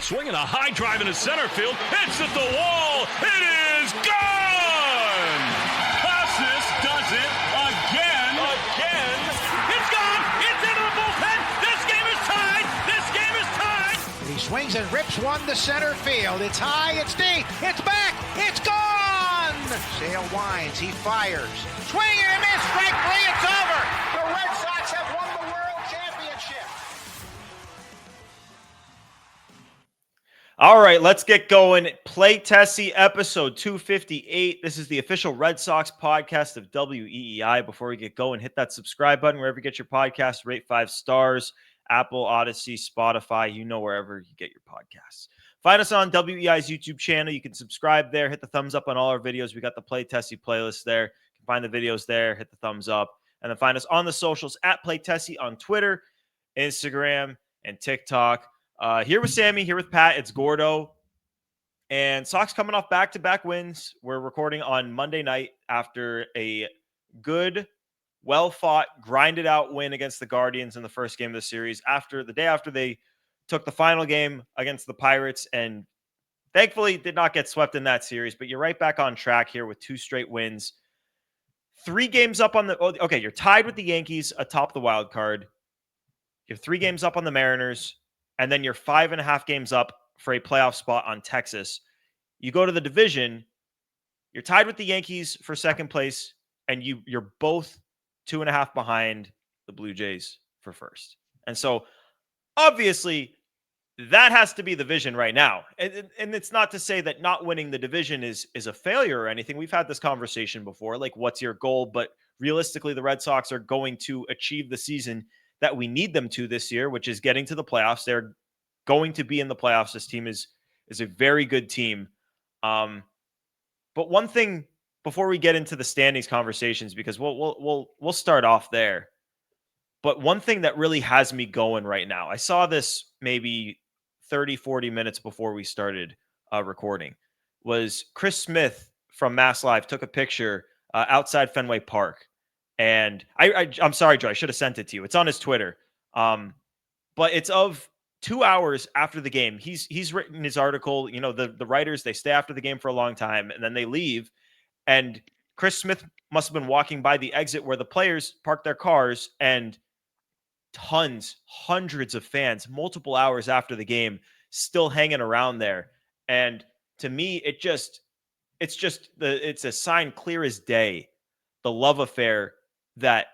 Swinging a high drive into center field. Hits at the wall. It is gone! Casas does it again. It's gone! It's into the bullpen! This game is tied! He swings and rips one to center field. It's high, it's deep, it's back, it's gone! Sale winds, he fires. Swing and a miss, strike three, it's over! The Red Sox have won the World Championship! All right, let's get going. Play Tessie episode 258. This is the official Red Sox podcast of WEEI. Before we get going, hit that subscribe button wherever you get your podcast. Rate 5 stars. Apple, Odyssey, Spotify, wherever you get your podcasts. Find us on WEI's YouTube channel. You can subscribe there. Hit the thumbs up on all our videos. We got the Play Tessie playlist there. You can find the videos there. Hit the thumbs up. And then find us on the socials at Play Tessie on Twitter, Instagram, and TikTok. Here with Sammy, here with Pat. It's Gordo. And Sox coming off back-to-back wins. We're recording on Monday night after a good, well-fought, grinded-out win against the Guardians in the first game of the series. The day after they took the final game against the Pirates, and thankfully did not get swept in that series. But you're right back on track here with 2 straight wins. 3 games up on the... Okay, you're tied with the Yankees atop the wild card. You're 3 games up on the Mariners, and then you're 5.5 games up for a playoff spot on Texas. You go to the division, you're tied with the Yankees for second place, and you're both 2.5 behind the Blue Jays for first. And so, obviously, that has to be the vision right now. And it's not to say that not winning the division is a failure or anything. We've had this conversation before, like, what's your goal? But realistically, the Red Sox are going to achieve the season that we need them to this year, which is getting to the playoffs. They're going to be in the playoffs. This team is a very good team. But one thing before we get into the standings conversations, because we'll start off there. But one thing that really has me going right now, I saw this maybe 30, 40 minutes before we started recording, was Chris Smith from Mass Live took a picture outside Fenway Park. And I'm sorry, Joe, I should have sent it to you. It's on his Twitter. But it's of 2 hours after the game. He's written his article. The writers, they stay after the game for a long time, and then they leave. And Chris Smith must have been walking by the exit where the players park their cars, and hundreds of fans, multiple hours after the game, still hanging around there. And to me, it's a sign clear as day, the love affair that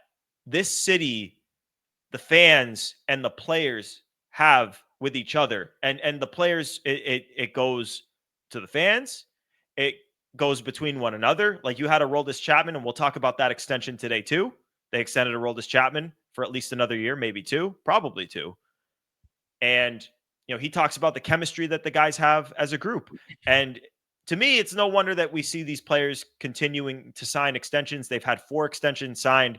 this city, the fans and the players have with each other. And the players, it goes to the fans. It goes between one another. Like, you had Aroldis Chapman, and we'll talk about that extension today too. They extended Aroldis Chapman for at least another year, maybe 2, probably 2. And, he talks about the chemistry that the guys have as a group. And to me, it's no wonder that we see these players continuing to sign extensions. They've had 4 extensions signed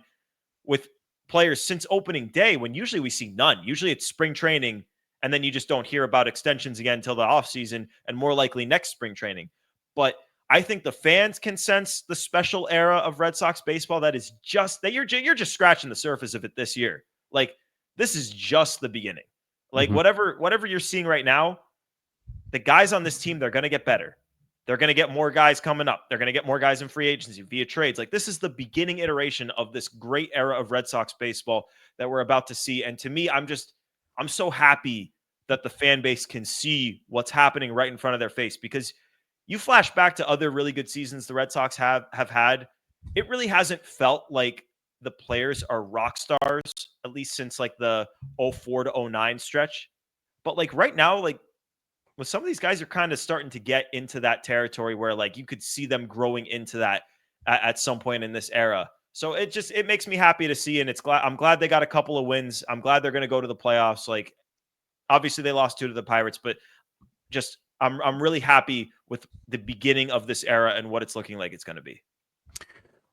with players since opening day, when usually we see none. Usually it's spring training, and then you just don't hear about extensions again until the offseason, and more likely next spring training. But I think the fans can sense the special era of Red Sox baseball that is just that you're just scratching the surface of it this year. Like, this is just the beginning. Like, whatever you're seeing right now, the guys on this team, they're going to get better. They're going to get more guys coming up. They're going to get more guys in free agency via trades. Like, this is the beginning iteration of this great era of Red Sox baseball that we're about to see. And to me, I'm so happy that the fan base can see what's happening right in front of their face, because you flash back to other really good seasons the Red Sox have had, it really hasn't felt like the players are rock stars, at least since like the 04 to 09 stretch. But like right now, like, well, some of these guys are kind of starting to get into that territory where like you could see them growing into that at some point in this era. So it makes me happy to see, and I'm glad they got a couple of wins. I'm glad they're going to go to the playoffs. Like, obviously they lost 2 to the Pirates, but just I'm really happy with the beginning of this era and what it's looking like it's going to be.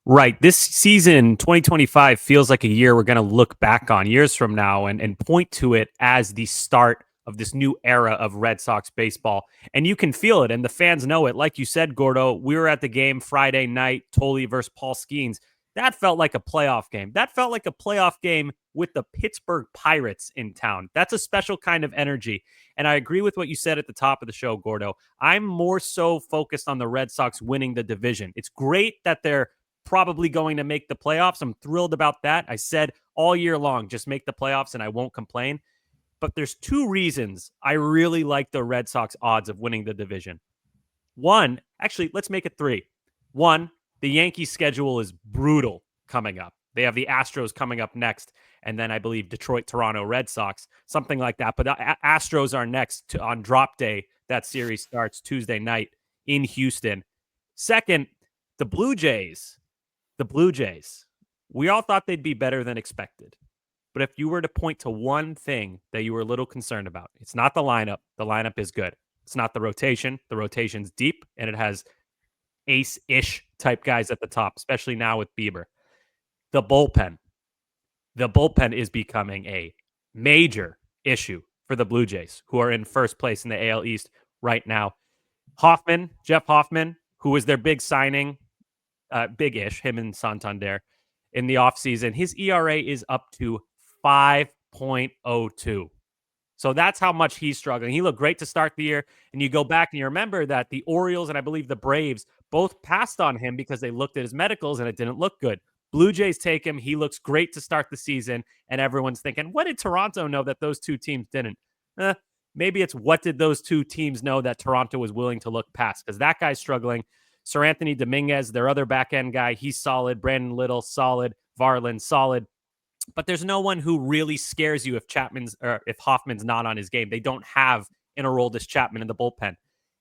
Right. This season, 2025, feels like a year we're going to look back on years from now and point to it as the start of this new era of Red Sox baseball. And you can feel it, and the fans know it. Like you said, Gordo, we were at the game Friday night, Tolle versus Paul Skeens. That felt like a playoff game. That felt like a playoff game with the Pittsburgh Pirates in town. That's a special kind of energy. And I agree with what you said at the top of the show, Gordo. I'm more so focused on the Red Sox winning the division. It's great that they're probably going to make the playoffs. I'm thrilled about that. I said all year long, just make the playoffs and I won't complain. But there's two reasons I really like the Red Sox odds of winning the division. One, actually, let's make it three. One, the Yankees schedule is brutal coming up. They have the Astros coming up next, and then I believe Detroit, Toronto, Red Sox, something like that. But the Astros are next on drop day. That series starts Tuesday night in Houston. Second, the Blue Jays. The Blue Jays. We all thought they'd be better than expected. But if you were to point to one thing that you were a little concerned about, it's not the lineup. The lineup is good. It's not the rotation. The rotation's deep, and it has ace-ish type guys at the top, especially now with Bieber. The bullpen. The bullpen is becoming a major issue for the Blue Jays, who are in first place in the AL East right now. Jeff Hoffman, who was their big signing, big-ish, him and Santander, in the offseason, his ERA is up to 5.02. So that's how much he's struggling. He looked great to start the year. And you go back and you remember that the Orioles and I believe the Braves both passed on him because they looked at his medicals and it didn't look good. Blue Jays take him. He looks great to start the season. And everyone's thinking, what did Toronto know that those two teams didn't? Maybe it's what did those two teams know that Toronto was willing to look past? Because that guy's struggling. Sir Anthony Dominguez, their other back-end guy, he's solid. Brandon Little, solid. Varland, solid. But there's no one who really scares you if Hoffman's not on his game. They don't have an Aroldis Chapman in the bullpen.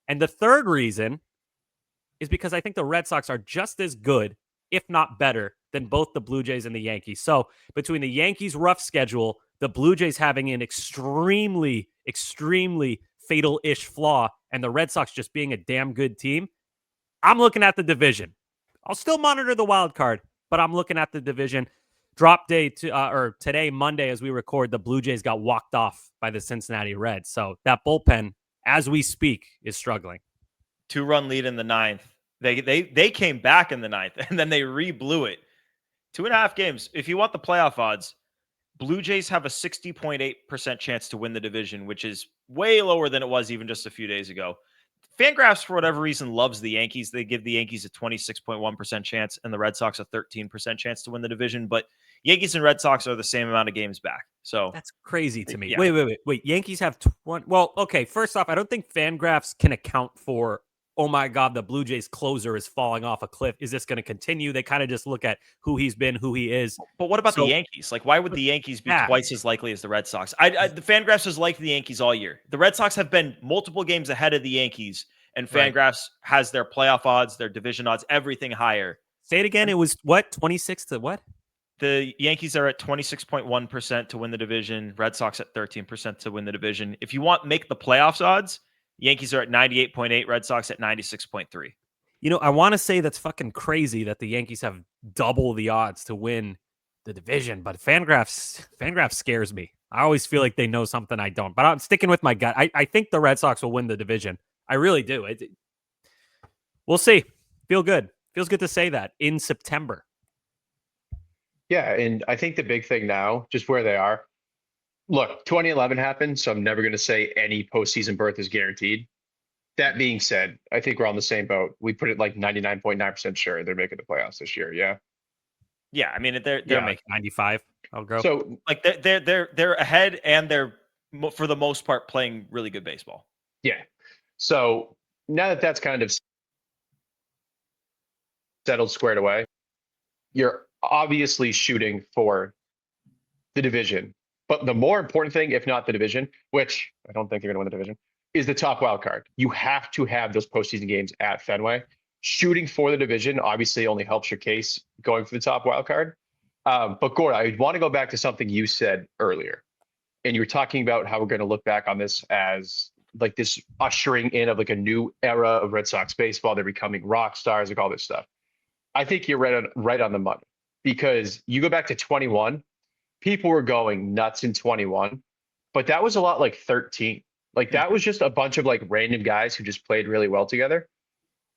And the third reason is because I think the Red Sox are just as good, if not better, than both the Blue Jays and the Yankees. So between the Yankees' rough schedule, the Blue Jays having an extremely, extremely fatal-ish flaw, and the Red Sox just being a damn good team, I'm looking at the division. I'll still monitor the wild card, but I'm looking at the division. Drop day today, Monday, as we record, the Blue Jays got walked off by the Cincinnati Reds. So that bullpen, as we speak, is struggling. 2-run lead in the ninth. They came back in the ninth, and then they re-blew it. 2.5 games. If you want the playoff odds, Blue Jays have a 60.8% chance to win the division, which is way lower than it was even just a few days ago. Fangraphs, for whatever reason, loves the Yankees. They give the Yankees a 26.1% chance and the Red Sox a 13% chance to win the division. But Yankees and Red Sox are the same amount of games back. So that's crazy to me. Yeah. Wait. Yankees have 20. Well, okay. First off, I don't think Fangraphs can account for, oh my God, the Blue Jays closer is falling off a cliff. Is this going to continue? They kind of just look at who he's been, who he is. But what about the Yankees? Like, why would the Yankees be twice as likely as the Red Sox? The Fangraphs has liked the Yankees all year. The Red Sox have been multiple games ahead of the Yankees, and Fangraphs has their playoff odds, their division odds, everything higher. Say it again. It was what? 26 to what? The Yankees are at 26.1% to win the division. Red Sox at 13% to win the division. If you want make the playoffs odds, Yankees are at 98.8, Red Sox at 96.3. You know, I want to say that's fucking crazy that the Yankees have double the odds to win the division, but Fangraphs scares me. I always feel like they know something I don't, but I'm sticking with my gut. I think the Red Sox will win the division. I really do. We'll see. Feel good. Feels good to say that in September. Yeah, and I think the big thing now, just where they are, look, 2011 happened, so I'm never going to say any postseason berth is guaranteed. That being said, I think we're on the same boat. We put it like 99.9% sure they're making the playoffs this year. Yeah. Yeah, I mean they're making 95. I'll go. So like they're ahead, and they're for the most part playing really good baseball. Yeah. So now that that's kind of settled, squared away, you're obviously shooting for the division. But the more important thing, if not the division, which I don't think they're going to win the division, is the top wild card. You have to have those postseason games at Fenway. Shooting for the division obviously only helps your case going for the top wild card. But Gord, I want to go back to something you said earlier. And you were talking about how we're going to look back on this as like this ushering in of like a new era of Red Sox baseball. They're becoming rock stars, like all this stuff. I think you're right on the money, because you go back to 21, people were going nuts in 21, but that was a lot like 13. Like that was just a bunch of like random guys who just played really well together.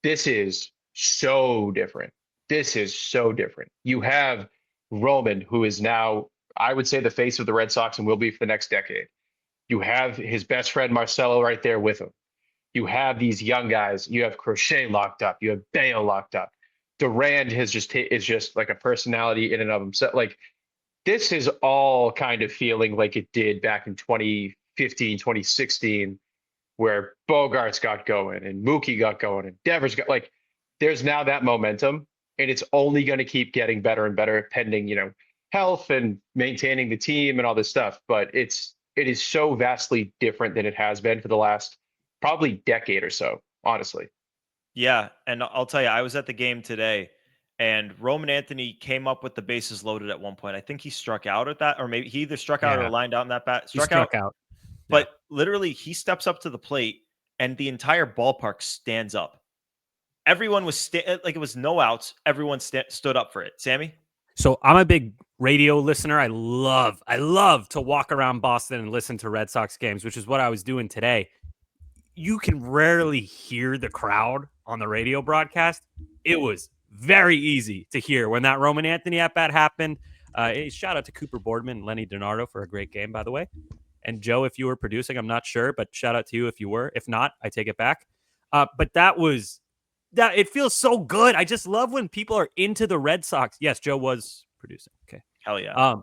This is so different. This is so different. You have Roman, who is now, I would say, the face of the Red Sox and will be for the next decade. You have his best friend Marcelo right there with him. You have these young guys. You have Crochet locked up. You have Bayo locked up. Durand is just like a personality in and of himself. Like, this is all kind of feeling like it did back in 2015, 2016, where Bogarts got going and Mookie got going and Devers got, like, there's now that momentum, and it's only going to keep getting better and better pending, health and maintaining the team and all this stuff. But it is so vastly different than it has been for the last probably decade or so, honestly. Yeah, and I'll tell you, I was at the game today, and Roman Anthony came up with the bases loaded at one point. I think he struck out at that, or maybe he either struck out or lined out in that bat. He struck out. But literally, he steps up to the plate, and the entire ballpark stands up. Everyone was like, it was no outs. Everyone stood up for it. Sammy? So I'm a big radio listener. I love to walk around Boston and listen to Red Sox games, which is what I was doing today. You can rarely hear the crowd on the radio broadcast. It was very easy to hear when that Roman Anthony at-bat happened. Shout out to Cooper Boardman and Lenny Donardo for a great game, by the way. And Joe, if you were producing, I'm not sure, but shout out to you if you were. If not, I take it back. But it feels so good. I just love when people are into the Red Sox. Yes, Joe was producing. Okay. Hell yeah.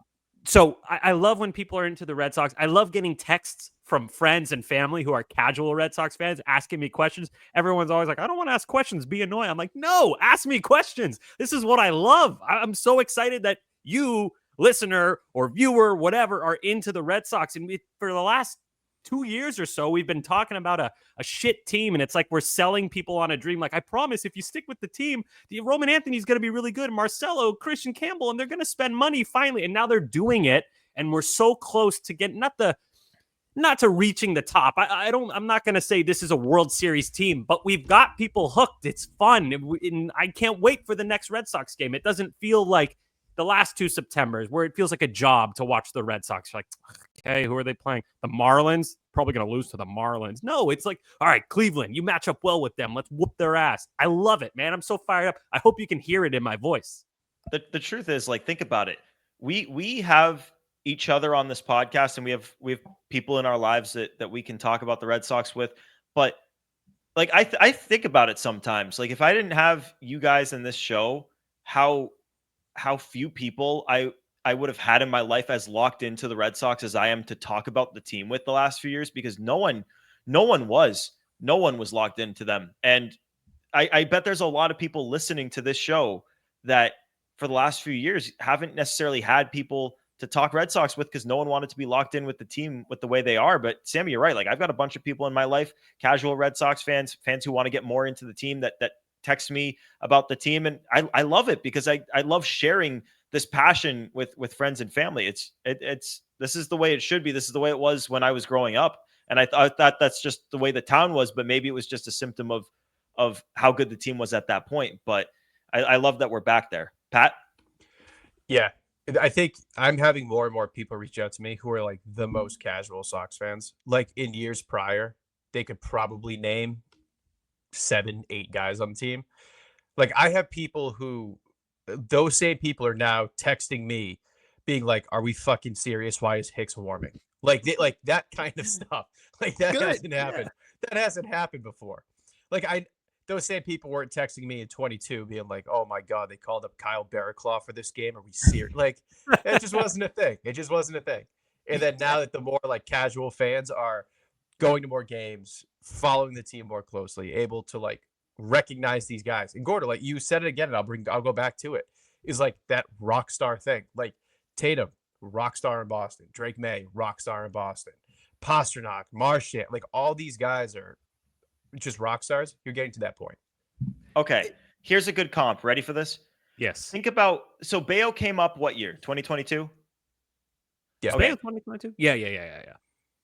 So I love when people are into the Red Sox. I love getting texts from friends and family who are casual Red Sox fans asking me questions. Everyone's always like, I don't want to ask questions, be annoying. I'm like, no, ask me questions. This is what I love. I'm so excited that you, listener or viewer, whatever, are into the Red Sox. And for the last 2 years or so, we've been talking about a shit team, and it's like we're selling people on a dream. Like, I promise, if you stick with the team, the Roman Anthony's going to be really good. Marcelo, Christian Campbell, and they're going to spend money finally. And now they're doing it, and we're so close to getting not to reaching the top. I'm not going to say this is a World Series team, but we've got people hooked. It's fun, and I can't wait for the next Red Sox game. It doesn't feel like the last 2 Septembers where it feels like a job to watch the Red Sox. Like, okay, who are they playing? The Marlins? Probably going to lose to the Marlins. No, it's like, all right, Cleveland, you match up well with them. Let's whoop their ass. I love it, man. I'm so fired up. I hope you can hear it in my voice. The truth is, like, think about it. We have each other on this podcast, and we have people in our lives that we can talk about the Red Sox with. But like, I think about it sometimes. Like, if I didn't have you guys in this show, how few people I would have had in my life as locked into the Red Sox as I am to talk about the team with the last few years, because no one was locked into them. And I bet there's a lot of people listening to this show that for the last few years haven't necessarily had people to talk Red Sox with, because no one wanted to be locked in with the team with the way they are. But Sammy, you're right. Like, I've got a bunch of people in my life, casual Red Sox fans who want to get more into the team, that text me about the team. And I love it, because I love sharing this passion with friends and family. It's this is the way it should be. This is the way it was when I was growing up. And I thought that's just the way the town was, but maybe it was just a symptom of how good the team was at that point. But I love that we're back there. Pat? Yeah. I think I'm having more and more people reach out to me who are like the most casual Sox fans. Like, in years prior, they could probably name 7-8 guys on the team. Like, I have people who, those same people are now texting me being like, are we fucking serious? Why is Hicks warming? Like, that kind of stuff. Like, that hasn't happened. That hasn't happened before. Like, those same people weren't texting me in 22 being like, oh my God, they called up Kyle Barraclough for this game. Are we serious? Like, it just wasn't a thing. It just wasn't a thing. And then now that the more like casual fans are going to more games, following the team more closely, able to like recognize these guys. And Gordo, like you said it again, and I'll go back to it, is like that rock star thing. Like Tatum, rock star in Boston. Drake May, rock star in Boston. Pasternak, Marchand, like all these guys are just rock stars. You're getting to that point. Okay, here's a good comp. Ready for this? Yes. Think about, so Bayo came up what year? 2022? Yeah. Okay. 2022? Yeah.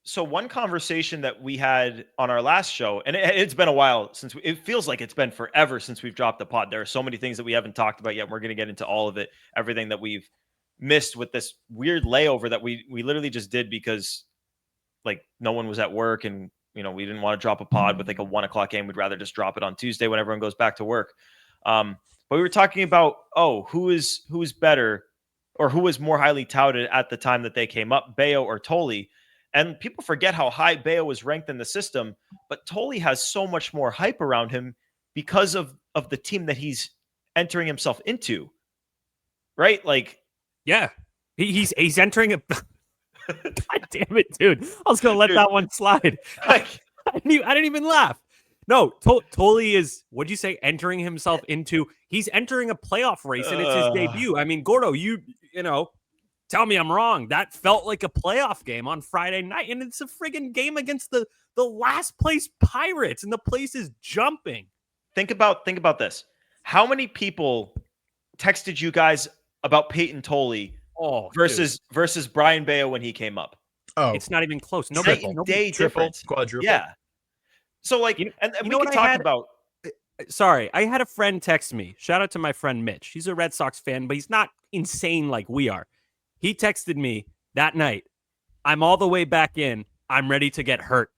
So one conversation that we had on our last show, and it's been a while since it feels like it's been forever since we've dropped the pod. There are so many things that we haven't talked about yet. We're going to get into all of it, everything that we've missed with this weird layover that we literally just did because like no one was at work, and we didn't want to drop a pod with like a 1:00 game. We'd rather just drop it on Tuesday when everyone goes back to work. But we were talking about, who is better or who was more highly touted at the time that they came up, Bayo or Tolle. And people forget how high Bayo was ranked in the system, but Tolle has so much more hype around him because of the team that he's entering himself into. Right? Like, yeah, he's entering a. God damn it, dude! I was gonna let that one slide. I didn't even laugh. No, Tolle is, what'd you say, entering himself into, he's entering a playoff race, and it's his debut. I mean, Gordo, you know, tell me I'm wrong. That felt like a playoff game on Friday night, and it's a friggin' game against the last place Pirates, and the place is jumping. Think about this. How many people texted you guys about Payton Tolle versus Brian Bayo when he came up? Oh, it's not even close. No day difference. Quadruple. Yeah. So like, and we can talk about. Sorry, I had a friend text me. Shout out to my friend Mitch. He's a Red Sox fan, but he's not insane like we are. He texted me that night. I'm all the way back in. I'm ready to get hurt.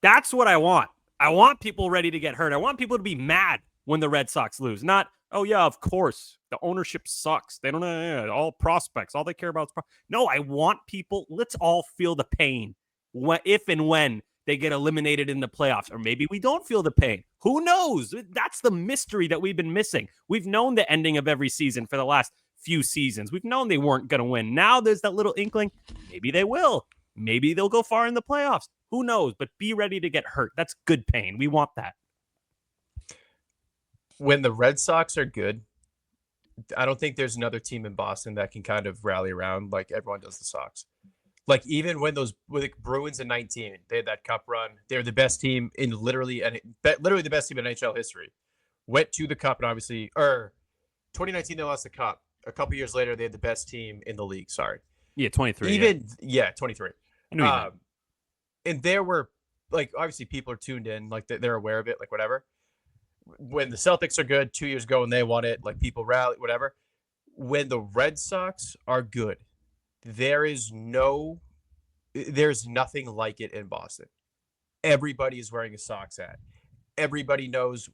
That's what I want. I want people ready to get hurt. I want people to be mad when the Red Sox lose. Not, oh yeah, of course. The ownership sucks. They don't know all prospects. All they care about is no, I want people. Let's all feel the pain if and when they get eliminated in the playoffs, or maybe we don't feel the pain. Who knows? That's the mystery that we've been missing. We've known the ending of every season for the last few seasons. We've known they weren't going to win. Now there's that little inkling. Maybe they will. Maybe they'll go far in the playoffs. Who knows? But be ready to get hurt. That's good pain. We want that. When the Red Sox are good, I don't think there's another team in Boston that can kind of rally around like everyone does the Sox. Like, even when with the Bruins in 19, they had that cup run. They were the best team in literally the best team in NHL history. Went to the cup, and obviously, 2019 they lost the cup. A couple years later, they had the best team in the league. Sorry. Yeah, 23. 23. I knew that. And there were, like, obviously people are tuned in, like they're aware of it, like whatever. When the Celtics are good 2 years ago and they won it, like people rally, whatever. When the Red Sox are good, there's nothing like it in Boston. Everybody is wearing a Sox hat. Everybody knows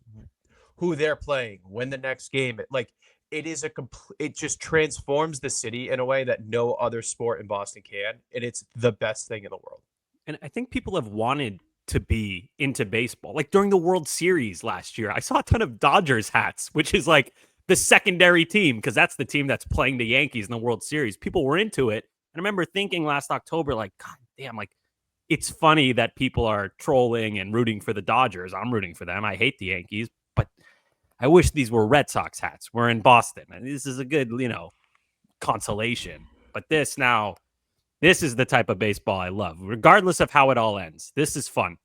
who they're playing, when the next game. It just transforms the city in a way that no other sport in Boston can, and it's the best thing in the world. And I think people have wanted to be into baseball. Like during the World Series last year, I saw a ton of Dodgers hats, which is like the secondary team, because that's the team that's playing the Yankees in the World Series. People were into it. And I remember thinking last October, like, God damn, like, it's funny that people are trolling and rooting for the Dodgers. I'm rooting for them. I hate the Yankees, but I wish these were Red Sox hats. We're in Boston, and this is a good, consolation. But this is the type of baseball I love, regardless of how it all ends. This is fun.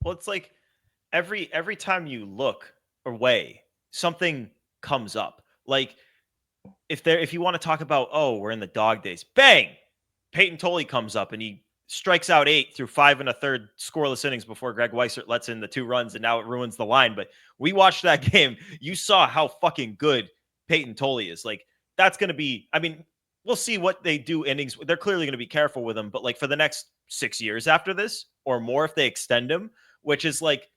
Well, it's like every time you look away, something comes up. Like if you want to talk about, we're in the dog days, bang, Payton Tolle comes up and he strikes out 8 through 5 1/3 scoreless innings before Greg Weissert lets in the 2 runs, and now it ruins the line. But we watched that game. You saw how fucking good Payton Tolle is. Like, that's going to be, I mean, we'll see what they do innings. They're clearly going to be careful with him, but like for the next 6 years after this or more, if they extend him, which is like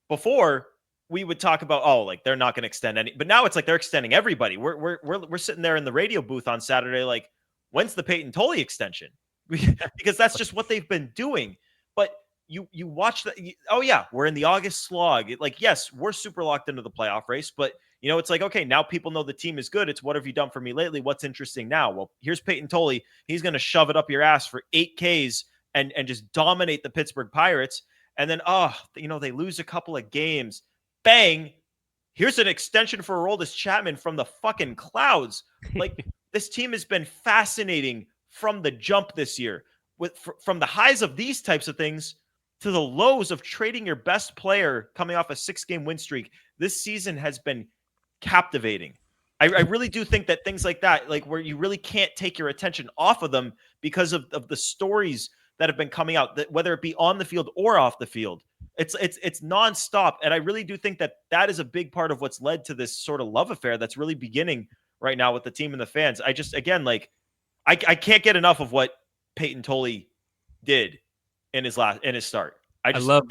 before we would talk about, like they're not going to extend any, but now it's like they're extending everybody. We're sitting there in the radio booth on Saturday, like, when's the Payton Tolle extension? Because that's just what they've been doing. But you watch that. We're in the August slog. Yes, we're super locked into the playoff race, but it's like, okay, now people know the team is good. It's what have you done for me lately? What's interesting now? Well, here's Payton Tolle. He's going to shove it up your ass for 8 Ks and just dominate the Pittsburgh Pirates. And then, they lose a couple of games. Bang. Here's an extension for Aroldis Chapman from the fucking clouds. Like, this team has been fascinating from the jump this year, from the highs of these types of things to the lows of trading your best player coming off a 6-game win streak. This season has been captivating. I really do think that things like that, like where you really can't take your attention off of them because of the stories that have been coming out, that whether it be on the field or off the field, it's nonstop. And I really do think that is a big part of what's led to this sort of love affair that's really beginning right now with the team and the fans. I just, again, like, I can't get enough of what Payton Tolle did in his start. I love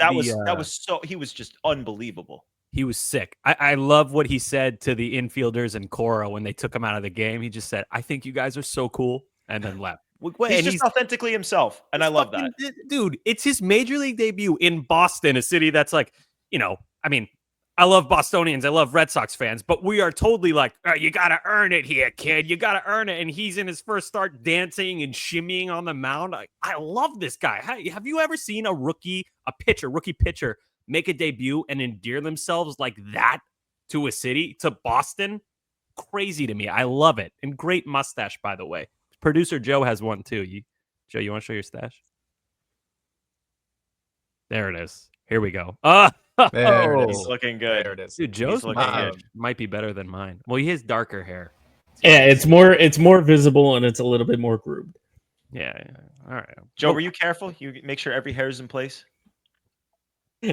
he was just unbelievable. He was sick. I love what he said to the infielders and Cora when they took him out of the game. He just said, "I think you guys are so cool," and then left. He's And just authentically himself, and I love that. Dude, it's his major league debut in Boston, a city that's like, I mean, I love Bostonians, I love Red Sox fans, but we are totally like, oh, you got to earn it here, kid. You got to earn it. And he's in his first start dancing and shimmying on the mound. I love this guy. Have you ever seen a rookie pitcher make a debut and endear themselves like that to a city, to Boston? Crazy to me. I love it. And great mustache, by the way. Producer Joe has one too. Joe, you want to show your stash? There it is. Here we go. There it He's is. looking good. There it is. Dude, Joe's looking good. might be better than mine. Well, he has darker hair. Yeah, it's more visible and it's a little bit more groomed. Yeah. All right. Joe, were you careful? You make sure every hair is in place?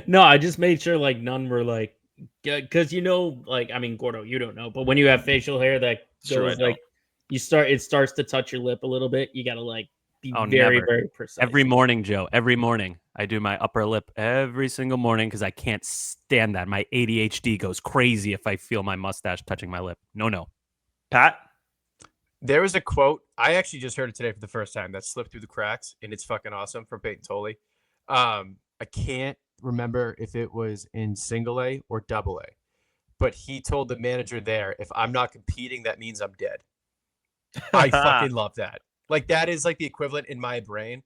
No, I just made sure like none were like, because like, I mean, Gordo, you don't know, but when you have facial hair that goes like, it starts to touch your lip a little bit. You gotta like be very precise. Every morning, Joe. Every morning, I do my upper lip every single morning because I can't stand that. My ADHD goes crazy if I feel my mustache touching my lip. No. Pat? There was a quote. I actually just heard it today for the first time that slipped through the cracks, and it's fucking awesome from Payton Tolle. I can't remember if it was in single A or double A, but he told the manager there, if I'm not competing, that means I'm dead. I fucking love that. Like, that is like the equivalent in my brain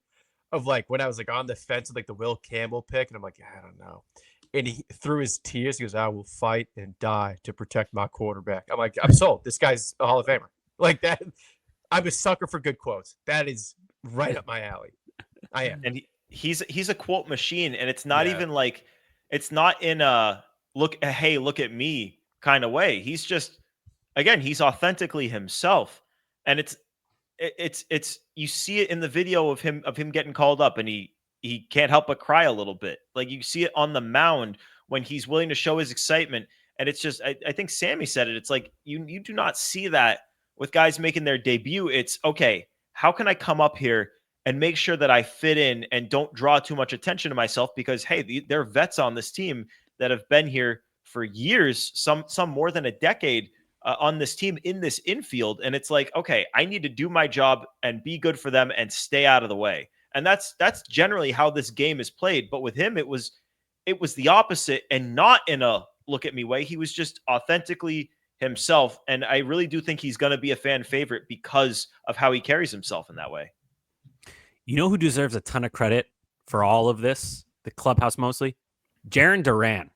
of like when I was like on the fence with like the Will Campbell pick, and I'm like, I don't know. And he, through his tears, he goes, I will fight and die to protect my quarterback. I'm like, I'm sold. This guy's a Hall of Famer. Like that. I'm a sucker for good quotes. That is right up my alley. I am. And he's a quote machine, and it's not even like, it's not in a look at me kind of way. He's just, again, he's authentically himself. And it's you see it in the video of him getting called up, and he can't help but cry a little bit. Like, you see it on the mound when he's willing to show his excitement. And it's just, I think Sammy said it. It's like, you do not see that with guys making their debut. It's okay, how can I come up here and make sure that I fit in and don't draw too much attention to myself? Because, hey, there are vets on this team that have been here for years, some more than a decade, on this team in this infield. And it's like, okay, I need to do my job and be good for them and stay out of the way. And that's generally how this game is played. But with him, it was the opposite, and not in a look at me way. He was just authentically himself. And I really do think he's going to be a fan favorite because of how he carries himself in that way. You know who deserves a ton of credit for all of this? The clubhouse mostly? Jarren Duran.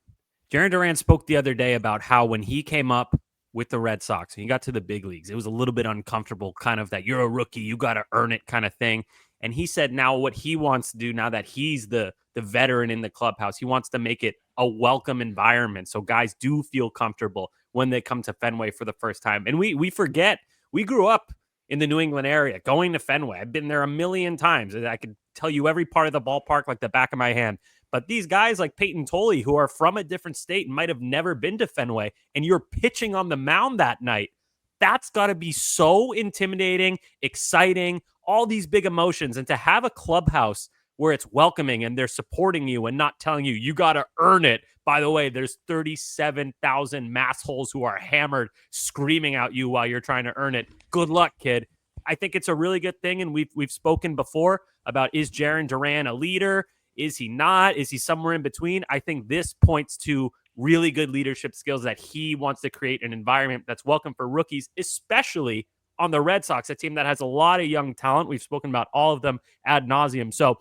Jarren Duran spoke the other day about how when he came up with the Red Sox and he got to the big leagues, it was a little bit uncomfortable, kind of that you're a rookie, you got to earn it kind of thing. And he said now what he wants to do, now that he's the veteran in the clubhouse, he wants to make it a welcome environment so guys do feel comfortable when they come to Fenway for the first time. And we forget, we grew up in the New England area going to Fenway. I've been there a million times, and I could tell you every part of the ballpark like the back of my hand. But these guys like Payton Tolle, who are from a different state and might have never been to Fenway, and you're pitching on the mound that night, that's got to be so intimidating, exciting, all these big emotions. And to have a clubhouse where it's welcoming and they're supporting you and not telling you, you got to earn it. By the way, there's 37,000 massholes who are hammered screaming at you while you're trying to earn it. Good luck, kid. I think it's a really good thing. And we've spoken before about, is Jarren Duran a leader? Is he not? Is he somewhere in between? I think this points to really good leadership skills, that he wants to create an environment that's welcome for rookies, especially on the Red Sox, a team that has a lot of young talent. We've spoken about all of them ad nauseum. So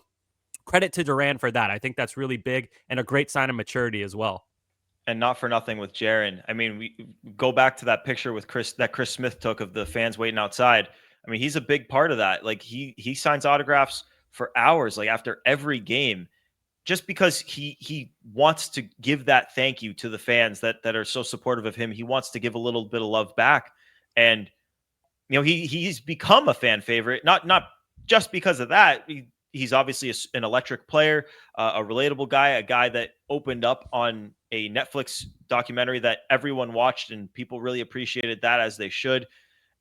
credit to Duran for that. I think that's really big and a great sign of maturity as well. And not for nothing with Jarren. I mean, we go back to that picture with Chris Smith took of the fans waiting outside. I mean, he's a big part of that. Like, he signs autographs for hours, like after every game, just because he wants to give that thank you to the fans that are so supportive of him. He wants to give a little bit of love back. And, you know, he's become a fan favorite, not just because of that. He's obviously an electric player, a relatable guy, a guy that opened up on a Netflix documentary that everyone watched, and people really appreciated that, as they should.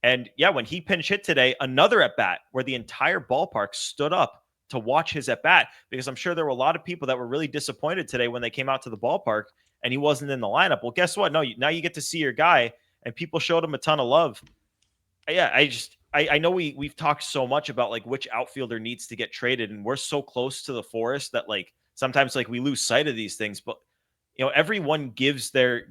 And yeah, when he pinch hit today, another at bat where the entire ballpark stood up to watch his at bat, because I'm sure there were a lot of people that were really disappointed today when they came out to the ballpark and he wasn't in the lineup. Well, guess what? No, now you get to see your guy, and people showed him a ton of love. Yeah, I know we've talked so much about like which outfielder needs to get traded, and we're so close to the forest that like sometimes like we lose sight of these things. But everyone gives their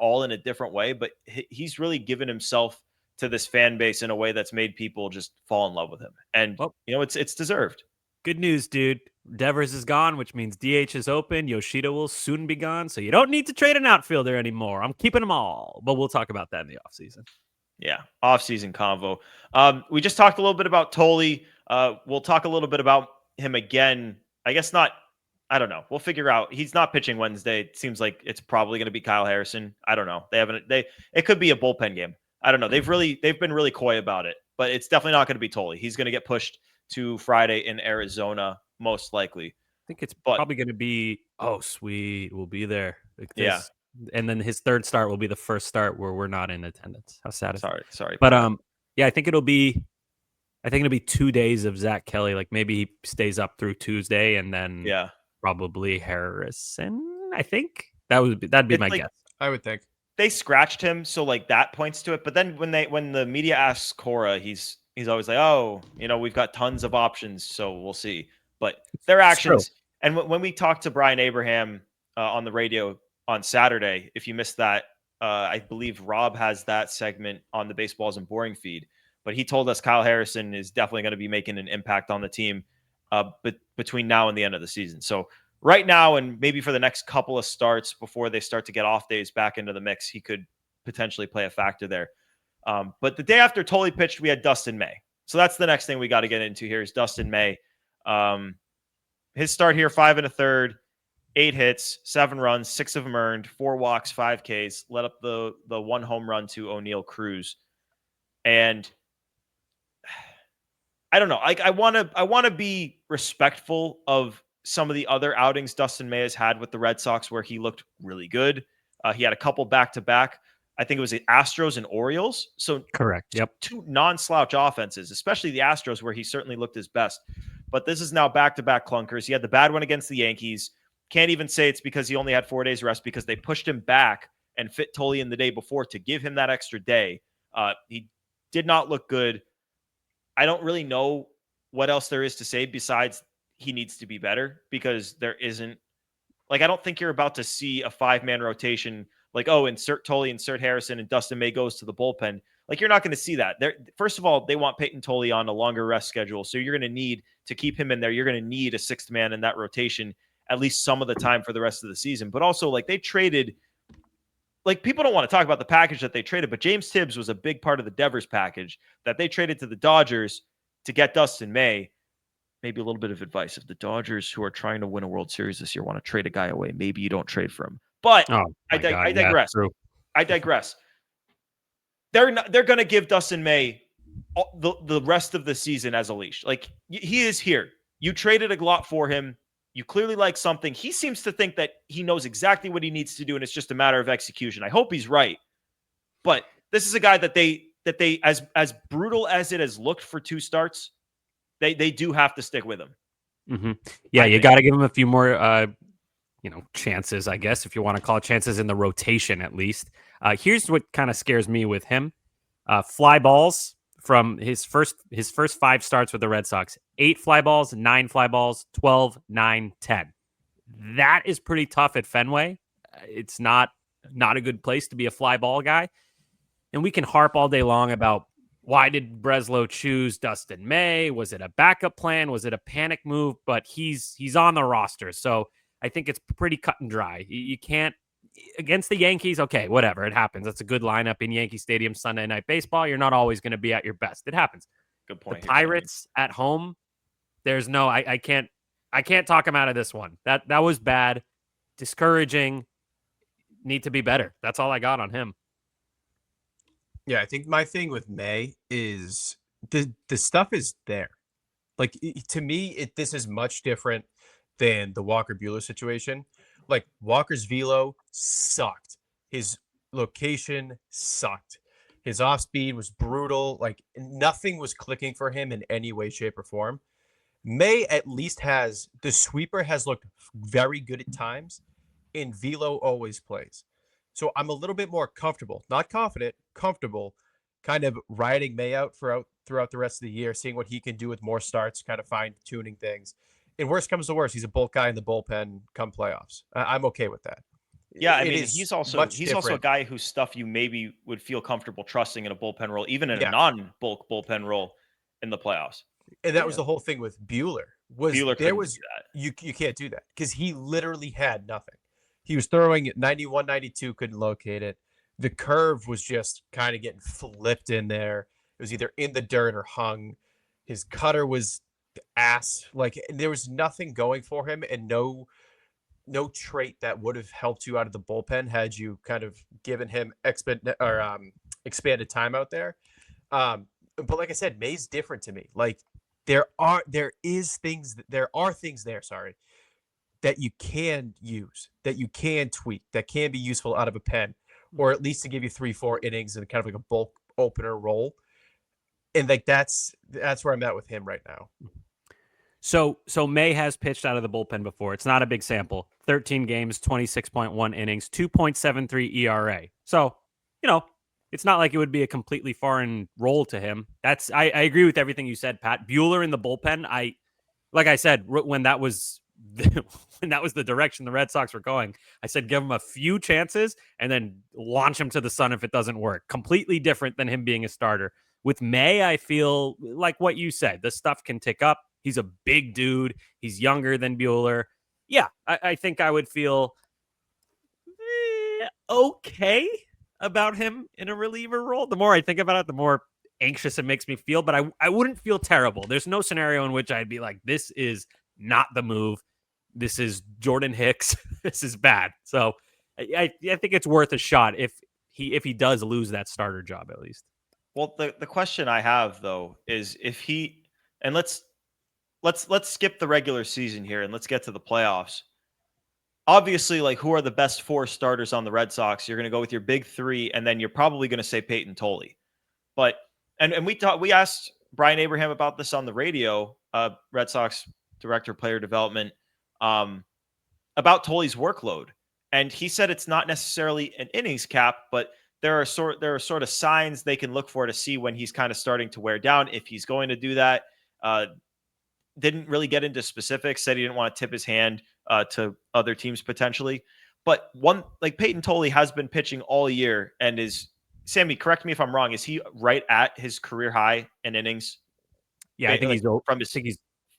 all in a different way, but he's really given himself to this fan base in a way that's made people just fall in love with him. And it's deserved. Good news, dude. Devers is gone, which means DH is open. Yoshida will soon be gone, so you don't need to trade an outfielder anymore. I'm keeping them all, but we'll talk about that in the offseason. Yeah, offseason convo. We just talked a little bit about Tolle. We'll talk a little bit about him again. I guess not. I don't know. We'll figure out. He's not pitching Wednesday. It seems like it's probably going to be Kyle Harrison. I don't know. It could be a bullpen game. I don't know. They've been really coy about it, but it's definitely not going to be Tolle. He's going to get pushed to Friday in Arizona, most likely. I think it's probably going to be, oh, sweet. We'll be there. Yeah. And then his third start will be the first start where we're not in attendance. How sad is it? Sorry. But I think it'll be 2 days of Zach Kelly. Like maybe he stays up through Tuesday, and then probably Harrison. I think that'd be my guess. I would think they scratched him, so like that points to it. But then when the media asks Cora, he's always like, oh, we've got tons of options, so we'll see. But their actions, and when we talked to Brian Abraham on the radio on Saturday, if you missed that, I believe Rob has that segment on the Baseballs and Boring feed. But he told us Kyle Harrison is definitely going to be making an impact on the team between now and the end of the season. So right now, and maybe for the next couple of starts before they start to get off days back into the mix, he could potentially play a factor there. But the day after Tolle pitched, we had Dustin May. So that's the next thing we got to get into here is Dustin May. His start here, 5 1/3, 8 hits, 7 runs, 6 of them earned, 4 walks, 5 Ks, let up the 1 home run to O'Neal Cruz. And I don't know. I want to be respectful of some of the other outings Dustin May has had with the Red Sox where he looked really good. He had a couple back-to-back. I think it was the Astros and Orioles. So correct. Yep. 2 non-slouch offenses, especially the Astros where he certainly looked his best. But this is now back-to-back clunkers. He had the bad one against the Yankees. Can't even say it's because he only had 4 days rest because they pushed him back and fit Tolle in the day before to give him that extra day. He did not look good. I don't really know what else there is to say besides he needs to be better, because there isn't, like, I don't think you're about to see a 5-man rotation like, oh, insert Tolle, insert Harrison, and Dustin May goes to the bullpen. Like, you're not going to see that. First of all, they want Payton Tolle on a longer rest schedule, so you're going to need to keep him in there. You're going to need a 6th man in that rotation at least some of the time for the rest of the season. But also, like, they traded, like, people don't want to talk about the package that they traded, but James Tibbs was a big part of the Devers package that they traded to the Dodgers to get Dustin May. Maybe a little bit of advice. If the Dodgers, who are trying to win a World Series this year, want to trade a guy away, maybe you don't trade for him. But I digress. Yeah, I digress. They're going to give Dustin May the rest of the season as a leash. Like, he is here. You traded a lot for him. You clearly like something. He seems to think that he knows exactly what he needs to do, and it's just a matter of execution. I hope he's right. But this is a guy that they as brutal as it has looked for 2 starts, they do have to stick with him. Mm-hmm. Yeah, you got to give him a few more chances, I guess, if you want to call it chances in the rotation at least. Here's what kind of scares me with him. Fly balls from his first 5 starts with the Red Sox. 8 fly balls, 9 fly balls, 12, 9, 10. That is pretty tough at Fenway. It's not a good place to be a fly ball guy. And we can harp all day long about why did Breslow choose Dustin May? Was it a backup plan? Was it a panic move? But he's on the roster. So I think it's pretty cut and dry. You can't, against the Yankees, okay, whatever. It happens. That's a good lineup in Yankee Stadium Sunday Night Baseball. You're not always going to be at your best. It happens. Good point. The Pirates at home, there's no, I can't talk him out of this one. That was bad. Discouraging. Need to be better. That's all I got on him. Yeah, I think my thing with May is the stuff is there. Like, to me, this is much different than the Walker Buehler situation. Like, Walker's velo sucked. His location sucked. His off speed was brutal. Like, nothing was clicking for him in any way, shape, or form. May at least the sweeper has looked very good at times, and velo always plays. So I'm a little bit more comfortable, not confident, comfortable, kind of riding May out throughout the rest of the year, seeing what he can do with more starts, kind of fine tuning things. And worst comes to worst, he's a bulk guy in the bullpen come playoffs. I'm okay with that. Yeah, I mean, he's also a different. guy whose stuff you maybe would feel comfortable trusting in a bullpen role, even in a Yeah. non-bulk bullpen role in the playoffs. And that was the whole thing with Buehler. Buehler couldn't do that. You can't do that because he literally had nothing. He was throwing at 91, 92, couldn't locate it. The curve was just kind of getting flipped in there. It was either in the dirt or hung. His cutter was ass. Like, there was nothing going for him, and no trait that would have helped you out of the bullpen had you kind of given him expanded time out there. But like I said, May's different to me. Like, there are things there, sorry, that you can use, that you can tweak, that can be useful out of a pen, or at least to give you 3-4 innings and kind of like a bulk opener role. And like that's where I'm at with him right now. So May has pitched out of the bullpen before. It's not a big sample. 13 games, 26.1 innings, 2.73 ERA. So, it's not like it would be a completely foreign role to him. I agree with everything you said, Pat. Buehler in the bullpen, like I said, when that was the direction the Red Sox were going, I said give him a few chances and then launch him to the sun if it doesn't work. Completely different than him being a starter. With May, I feel like what you said. The stuff can tick up. He's a big dude. He's younger than Buehler. Yeah, I think I would feel okay about him in a reliever role. The more I think about it, the more anxious it makes me feel, but I wouldn't feel terrible. There's no scenario in which I'd be like, this is not the move. This is Jordan Hicks. This is bad. So I think it's worth a shot if he does lose that starter job at least. Well, the question I have though is if he, and let's skip the regular season here and let's get to the playoffs. Obviously, like, who are the best 4 starters on the Red Sox? You're going to go with your big 3, and then you're probably going to say Payton Tolle. But and we asked Brian Abraham about this on the radio, Red Sox director of player development, about Tolle's workload, and he said it's not necessarily an innings cap, but there are sort of signs they can look for to see when he's kind of starting to wear down, if he's going to do that. Didn't really get into specifics, said he didn't want to tip his hand to other teams potentially. But Payton Tolle has been pitching all year and is, Sammy, correct me if I'm wrong, is he right at his career high in innings? Yeah, I think he's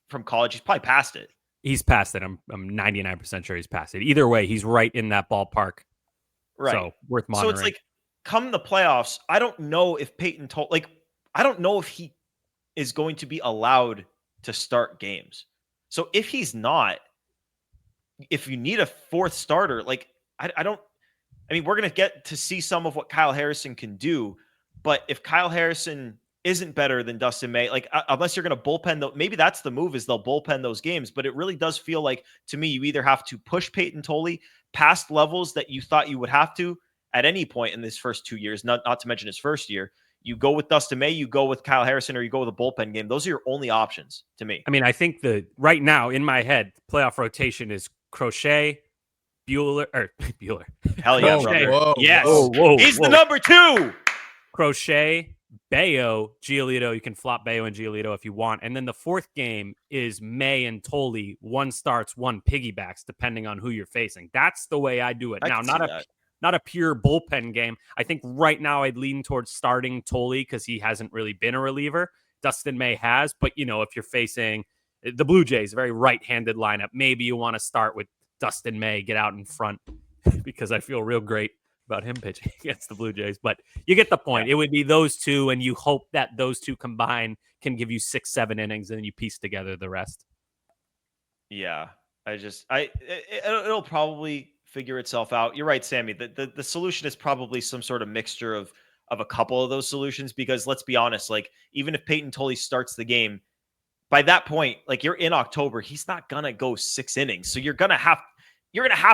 from college. He's probably past it. He's past it. I'm 99% sure he's past it. Either way, he's right in that ballpark. Right. So worth monitoring. So it's like, come the playoffs, I don't know if Payton Tolle, I don't know if he is going to be allowed to start games. So if he's not, if you need a 4th starter, I mean, we're going to get to see some of what Kyle Harrison can do, but if Kyle Harrison isn't better than Dustin May, unless you're going to bullpen, maybe that's the move, is they'll bullpen those games. But it really does feel like, to me, you either have to push Payton Tolle past levels that you thought you would have to at any point in this first 2 years, not to mention his first year. You go with Dustin May, you go with Kyle Harrison, or you go with a bullpen game. Those are your only options to me. I mean, I think right now in my head, playoff rotation is Crochet, Buehler. Hell yeah, brother. Whoa, yes. He's the number 2. Crochet, Bayo, Giolito. You can flop Bayo and Giolito if you want. And then the 4th game is May and Tolle. 1 starts, 1 piggybacks, depending on who you're facing. That's the way I do it. Now, not a pure bullpen game. I think right now I'd lean towards starting Tolle because he hasn't really been a reliever. Dustin May has, but if you're facing the Blue Jays, a very right-handed lineup, maybe you want to start with Dustin May, get out in front because I feel real great about him pitching against the Blue Jays. But you get the point. It would be those 2, and you hope that those 2 combined can give you 6-7 innings, and then you piece together the rest. Yeah, it'll probably figure itself out. You're right, Sammy. The solution is probably some sort of mixture of a couple of those solutions, because let's be honest, even if Payton Tolle starts the game, by that point, you're in October, he's not gonna go 6 innings. So you're gonna have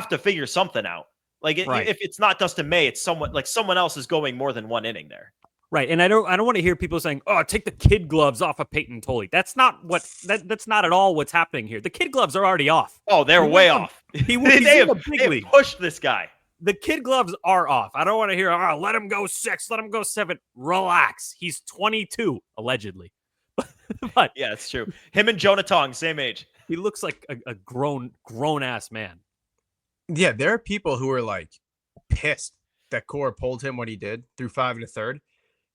to figure something out. Right. If it's not Dustin May, it's someone else is going more than 1 inning there. Right, and I don't want to hear people saying, "Oh, take the kid gloves off of Payton Tolle." That's not that's not at all what's happening here. The kid gloves are already off. Oh, they're way off. He's they in the big have league. pushed this guy. The kid gloves are off. I don't want to hear, "Oh, let him go 6, let him go 7." Relax. He's 22 allegedly. But yeah, it's true. Him and Jonah Tong, same age. He looks like a grown ass man. Yeah, there are people who are like pissed that Cora pulled him when he did through 5 1/3.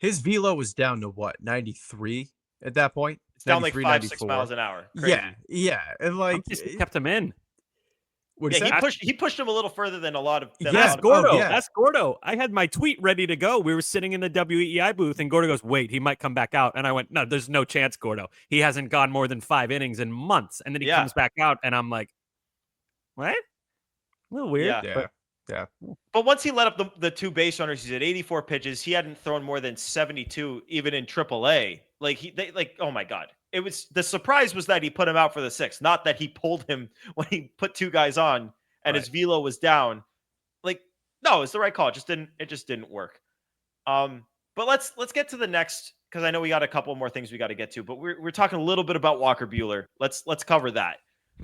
His velo was down to what, 93 at that point? It's down like 5-6 miles an hour. Crazy. Yeah, and like kept him in. Yeah, he pushed him a little further than a lot of. Yes, Gordo. That's Gordo. I had my tweet ready to go. We were sitting in the WEI booth, and Gordo goes, "Wait, he might come back out." And I went, "No, there's no chance, Gordo. He hasn't gone more than 5 innings in months." And then he comes back out, and I'm like, "What? A little weird." Yeah. But once he let up the 2 base runners, he's at 84 pitches. He hadn't thrown more than 72, even in AAA. Oh my God. It was the surprise was that he put him out for the 6th, not that he pulled him when he put 2 guys on and his velo was down. No, it's the right call. It just didn't work. But let's get to the next, because I know we got a couple more things we got to get to, but we're talking a little bit about Walker Buehler. Let's cover that.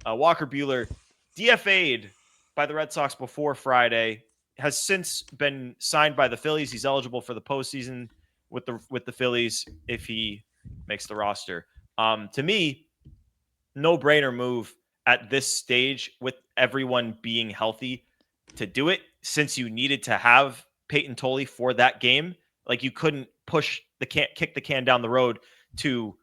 Walker Buehler DFA'd by the Red Sox before Friday, has since been signed by the Phillies. He's eligible for the postseason with the Phillies if he makes the roster. To me, no-brainer move at this stage with everyone being healthy to do it, since you needed to have Payton Tolle for that game. Like, you couldn't kick the can down the road to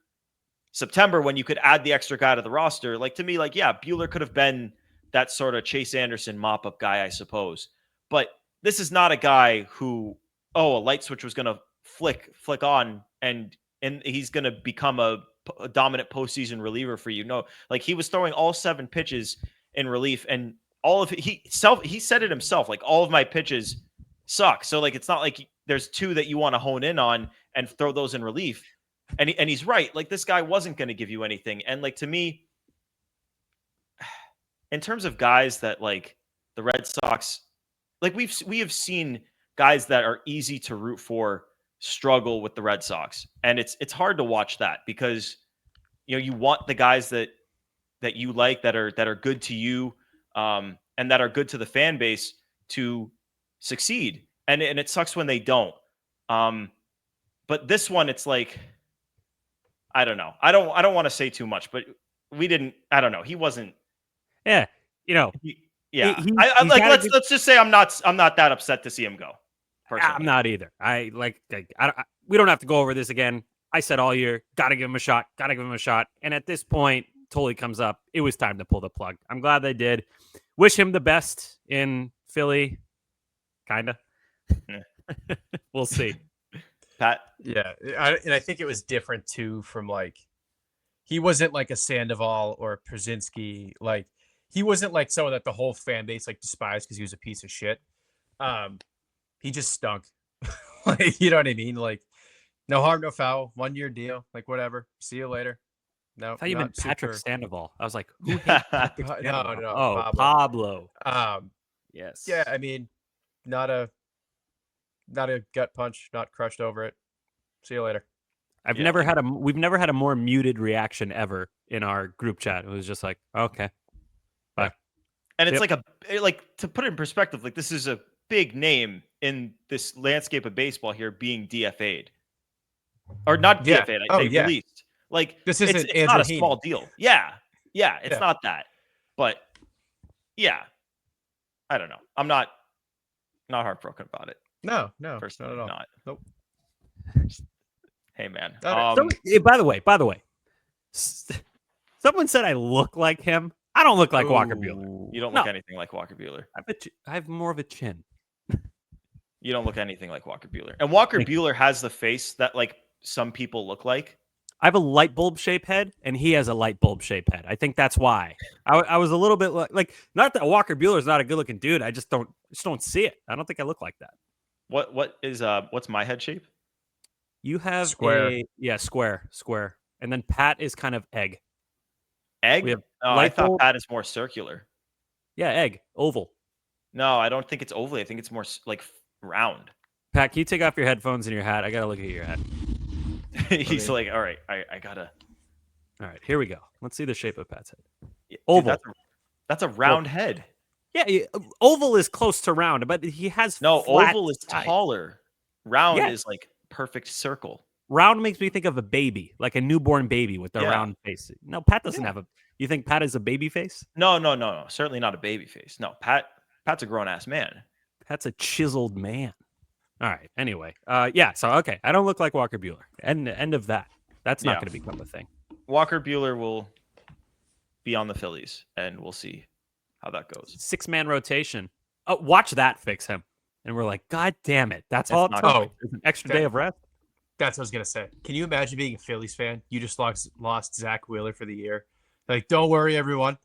September when you could add the extra guy to the roster. Like, to me, Buehler could have been that sort of Chase Anderson mop-up guy, I suppose. But this is not a guy who, a light switch was going to flick on and he's going to become a dominant postseason reliever for you. No, he was throwing all 7 pitches in relief, and all of it, he said it himself, all of my pitches suck. So it's not like there's 2 that you want to hone in on and throw those in relief. And he's right. This guy wasn't going to give you anything. And to me, in terms of guys that the Red Sox, we have seen guys that are easy to root for struggle with the Red Sox, and it's hard to watch that, because you want the guys that you like, that are good to you, and that are good to the fan base to succeed, and it sucks when they don't. But this one, it's I don't know. I don't want to say too much, but we didn't. I don't know. He wasn't. Yeah, Let's just say I'm not that upset to see him go. Personally. I'm not either. We don't have to go over this again. I said all year, got to give him a shot. And at this point, Tolle comes up. It was time to pull the plug. I'm glad they did. Wish him the best in Philly. Kinda. We'll see. Pat. Yeah, and I think it was different too from he wasn't like a Sandoval or a Przinsky. He wasn't someone that the whole fan base despised because he was a piece of shit. He just stunk. You know what I mean? No harm, no foul. 1-year deal. Whatever. See you later. No, I thought you meant Patrick Sandoval. I was like, who no. Oh, Pablo. Yes. Yeah, I mean, not a gut punch, not crushed over it. See you later. We've never had a more muted reaction ever in our group chat. It was just like, okay. Bye. And it's to put it in perspective, this is a big name in this landscape of baseball here being DFA'd. Or not DFA'd, released. This isn't it's not a small deal. Yeah. It's not that. But I don't know. I'm not heartbroken about it. No, personally, not at all. Not. Nope. Hey man. By the way, someone said I look like him. I don't look like Walker Buehler. You don't look anything like Walker Buehler. I have more of a chin. You don't look anything like Walker Buehler. And Walker Buehler has the face that some people look like. I have a light bulb shaped head, and he has a light bulb shaped head. I think that's why. I was a little bit not that Walker Buehler is not a good looking dude. I just don't see it. I don't think I look like that. What's my head shape? You have square. Square. And then Pat is kind of egg. Egg? I thought Pat is more circular. Yeah, egg. Oval. No, I don't think it's oval. I think it's more round. Pat, can you take off your headphones and your hat? I gotta look at your hat. He's like, all right, I gotta. All right, here we go. Let's see the shape of Pat's head. Dude, Oval. That's a round head. Yeah, oval is close to round, but he has flat oval is sides. taller. Round is like perfect circle. Round makes me think of a baby, like a newborn baby with a round face. No, Pat doesn't have a. You think Pat is a baby face? No. Certainly not a baby face. No, Pat's a grown ass man. Pat's a chiseled man. All right. Anyway, So okay, I don't look like Walker Buehler. End of that. That's not going to become a thing. Walker Buehler will be on the Phillies, and we'll see how that goes. 6-man rotation. Oh, watch that fix him. And we're like, God damn it. That's all it took. Oh, An extra day of rest. That's what I was going to say. Can you imagine being a Phillies fan? You just lost Zach Wheeler for the year. Like, don't worry, everyone.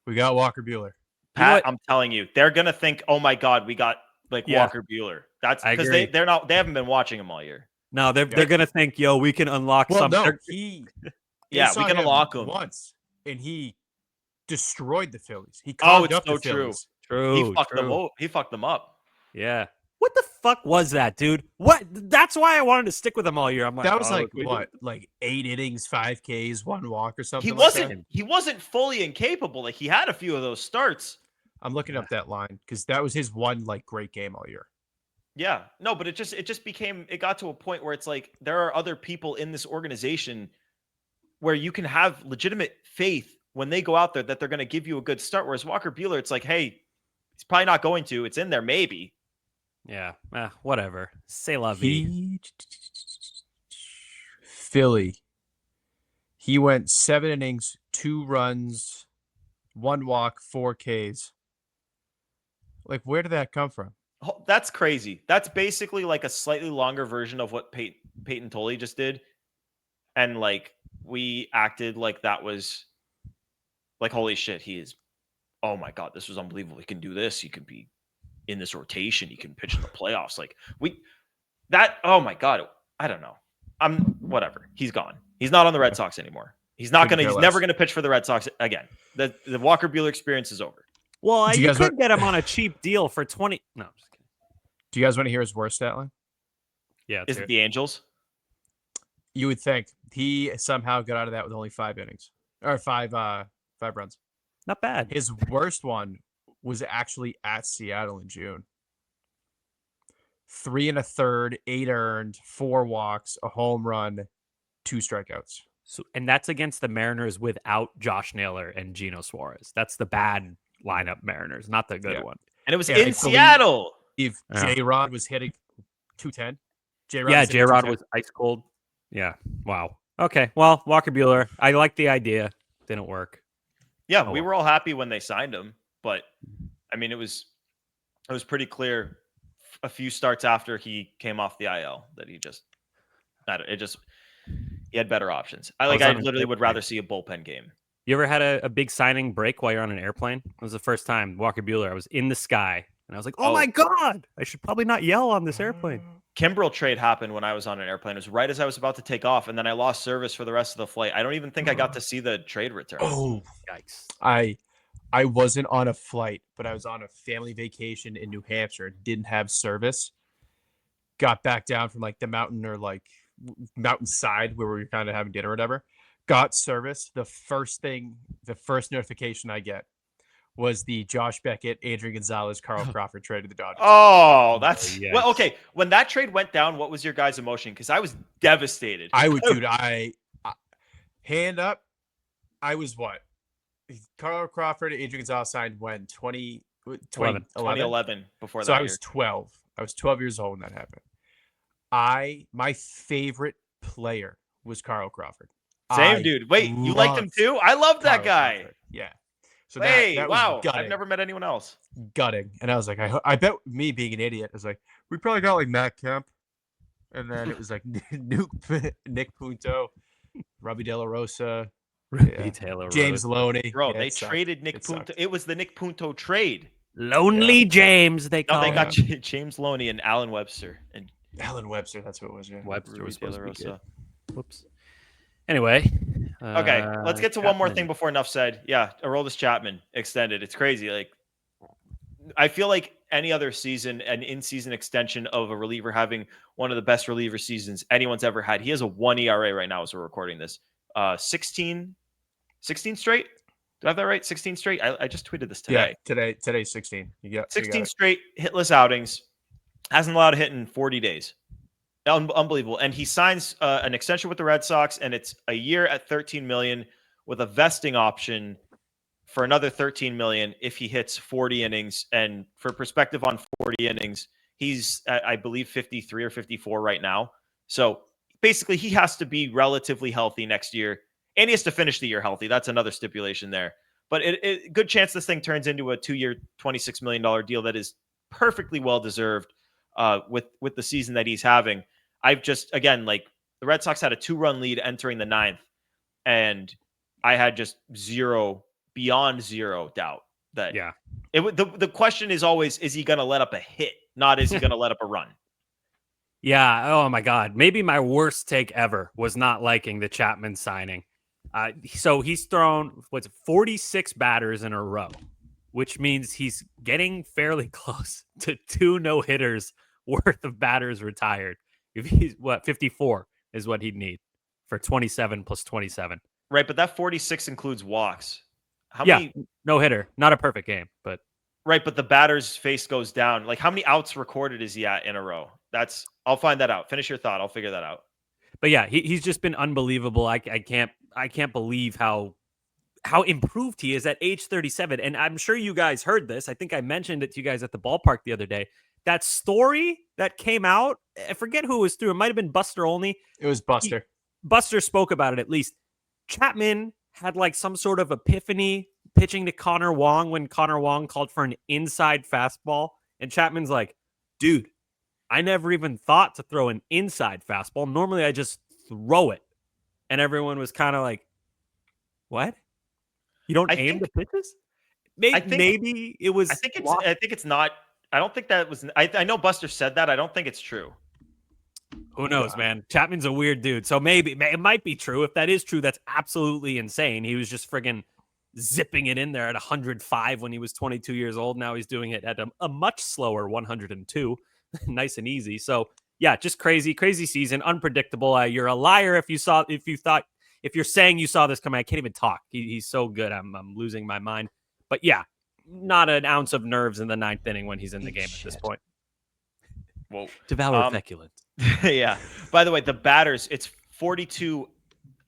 We got Walker Buehler. Pat, I'm telling you, they're going to think, oh my God, we got Walker Buehler. That's because they haven't been watching him all year. No, they're going to think, yo, we can unlock something. No, we can unlock him once, and he destroyed the Phillies. He it's up so the Phillies. True. He fucked them up. Yeah. What the fuck was that, dude? What? That's why I wanted to stick with him all year. I'm like, that was like 8 innings, 5 Ks, 1 walk or something. He wasn't fully incapable. Like he had a few of those starts. I'm looking up that line because that was his one great game all year. Yeah, no, but it got to a point where it's like there are other people in this organization where you can have legitimate faith when they go out there that they're going to give you a good start. Whereas Walker Buehler, it's like, hey, he's probably not going to. It's in there, maybe. Yeah, whatever. C'est la vie. Philly. He went 7 innings, 2 runs, 1 walk, 4 Ks. Like, where did that come from? Oh, that's crazy. That's basically like a slightly longer version of what Payton Tolle just did. And we acted like that was like, holy shit, oh my God, this was unbelievable. He can do this. He can be in this rotation. He can pitch in the playoffs. Oh my God, I don't know. Whatever. He's gone. He's not on the Red Sox anymore. He's never going to pitch for the Red Sox again. The Walker Buehler experience is over. Well, you could get him on a cheap deal for 20. No, I'm just kidding. Do you guys want to hear his worst stat line? Yeah. Is it the Angels? You would think he somehow got out of that with only 5 innings or 5 runs. Not bad. His worst one was actually at Seattle in June. 3 1/3, 8 earned, 4 walks, a home run, 2 strikeouts. So, and that's against the Mariners without Josh Naylor and Geno Suarez. That's the bad lineup Mariners, not the good one. And it was in Seattle. If J-Rod was hitting 210. J-Rod was ice cold. Yeah. Wow. Okay. Well, Walker Buehler, I like the idea. Didn't work. Yeah, we were all happy when they signed him, but I mean, it was pretty clear a few starts after he came off the IL that he had better options. I literally would rather see a bullpen game. You ever had a big signing break while you're on an airplane? It was the first time Walker Buehler. I was in the sky and I was like, oh my God, I should probably not yell on this airplane. Kimbrel trade happened when I was on an airplane. It was right as I was about to take off, and then I lost service for the rest of the flight. I don't even think I got to see the trade return. Oh, yikes. I wasn't on a flight, but I was on a family vacation in New Hampshire. Didn't have service. Got back down from the mountain or mountainside where we were kind of having dinner or whatever. Got service. The first notification I get was the Josh Beckett, Adrian Gonzalez, Carl Crawford trade to the Dodgers. Oh, that's well, okay. When that trade went down, what was your guys' emotion? Because I was devastated. I hand up. I was what? Carl Crawford, Adrian Gonzalez signed when? 2011. Before that. So I was 12. I was 12 years old when that happened. My favorite player was Carl Crawford. Same dude. Wait, you liked him too? I love that guy. Crawford. Yeah. So that wow. I've never met anyone else. Gutting. And I was like, I bet me being an idiot, I was like, we probably got Matt Kemp. And then it was Nick Punto, Robbie De La Rosa, James Loney. Bro, they traded Nick Punto. It was the Nick Punto trade. Lonely James, they call him. They got James Loney and Alan Webster. And Alan Webster, that's what it was. Yeah. Webster was supposed to be good. Whoops. Anyway. Okay, let's get to one more thing before enough said. Yeah, Aroldis Chapman extended. It's crazy. I feel like any other season, an in-season extension of a reliever having one of the best reliever seasons anyone's ever had. He has a 1 ERA right now as we're recording this. 16 straight? Do I have that right? 16 straight? I just tweeted this today. Yeah, today's 16. You got 16 straight hitless outings. Hasn't allowed a hit in 40 days. Unbelievable. And he signs an extension with the Red Sox, and it's a year at $13 million with a vesting option for another $13 million if he hits 40 innings. And for perspective on 40 innings, he's at, I believe, 53 or 54 right now. So basically, he has to be relatively healthy next year, and he has to finish the year healthy. That's another stipulation there. But good chance this thing turns into a 2-year, $26 million deal that is perfectly well-deserved with the season that he's having. I've just, again, like, the Red Sox had a 2-run lead entering the 9th, and I had just beyond zero doubt that the question is always, is he going to let up a hit? Not is he going to let up a run? Yeah. Oh my God. Maybe my worst take ever was not liking the Chapman signing. So he's thrown 46 batters in a row, which means he's getting fairly close to 2 no-hitters worth of batters retired. If he's 54 is what he'd need for 27 plus 27. Right, but that 46 includes walks. How many? No hitter, not a perfect game, but right. But the batter's face goes down. Like, how many outs recorded is he at in a row? I'll find that out. Finish your thought. I'll figure that out. But yeah, he's just been unbelievable. I can't believe how improved he is at age 37. And I'm sure you guys heard this. I think I mentioned it to you guys at the ballpark the other day. That story that came out, I forget who it was through. It might have been Buster Olney. It was Buster. Buster spoke about it at least. Chapman had like some sort of epiphany pitching to Connor Wong when Connor Wong called for an inside fastball. And Chapman's like, dude, I never even thought to throw an inside fastball. Normally I just throw it. And everyone was kind of like, what? You don't aim the pitches? Maybe it was. I think it's not. I don't think that was. I know Buster said that. I don't think it's true. Who knows, man? Chapman's a weird dude. So maybe it might be true. If that is true, that's absolutely insane. He was just friggin' zipping it in there at 105 when he was 22 years old. Now he's doing it at a much slower 102. Nice and easy. So yeah, just crazy season. Unpredictable. You're a liar if you're saying you saw this coming. I can't even talk. He's so good. I'm losing my mind. But yeah, not an ounce of nerves in the 9th inning when he's in the game at this point. Whoa. Devour feculent. Yeah. By the way, the batters, it's 42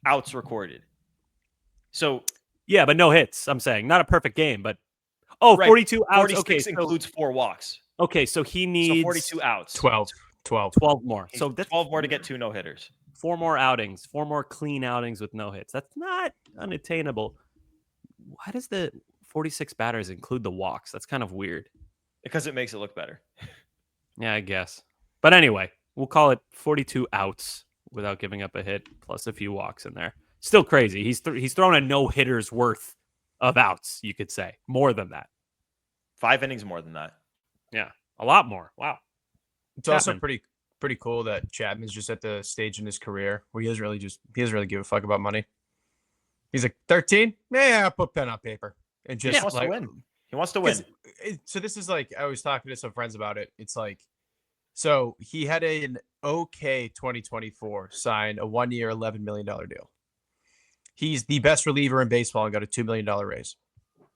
outs recorded. So yeah, but no hits. I'm saying not a perfect game, but 42 outs. 46 includes 4 walks. Okay, so he needs 42 outs. 12 more. So that's 12 more to get 2 no hitters. 4 more outings, 4 more clean outings with no hits. That's not unattainable. Why does the 46 batters include the walks? That's kind of weird. Because it makes it look better. Yeah, I guess. But anyway, we'll call it 42 outs without giving up a hit, plus a few walks in there. Still crazy. He's thrown a no-hitter's worth of outs, you could say. More than that. 5 innings more than that. Yeah, a lot more. Wow. It's also pretty cool that Chapman's just at the stage in his career where he doesn't really give a fuck about money. He's like 13? Yeah, I'll put pen on paper. And just he wants to win. He wants to win. So this is like, I was talking to some friends about it. It's like, so he had an okay 2024 sign a 1-year, $11 million deal. He's the best reliever in baseball and got a $2 million raise.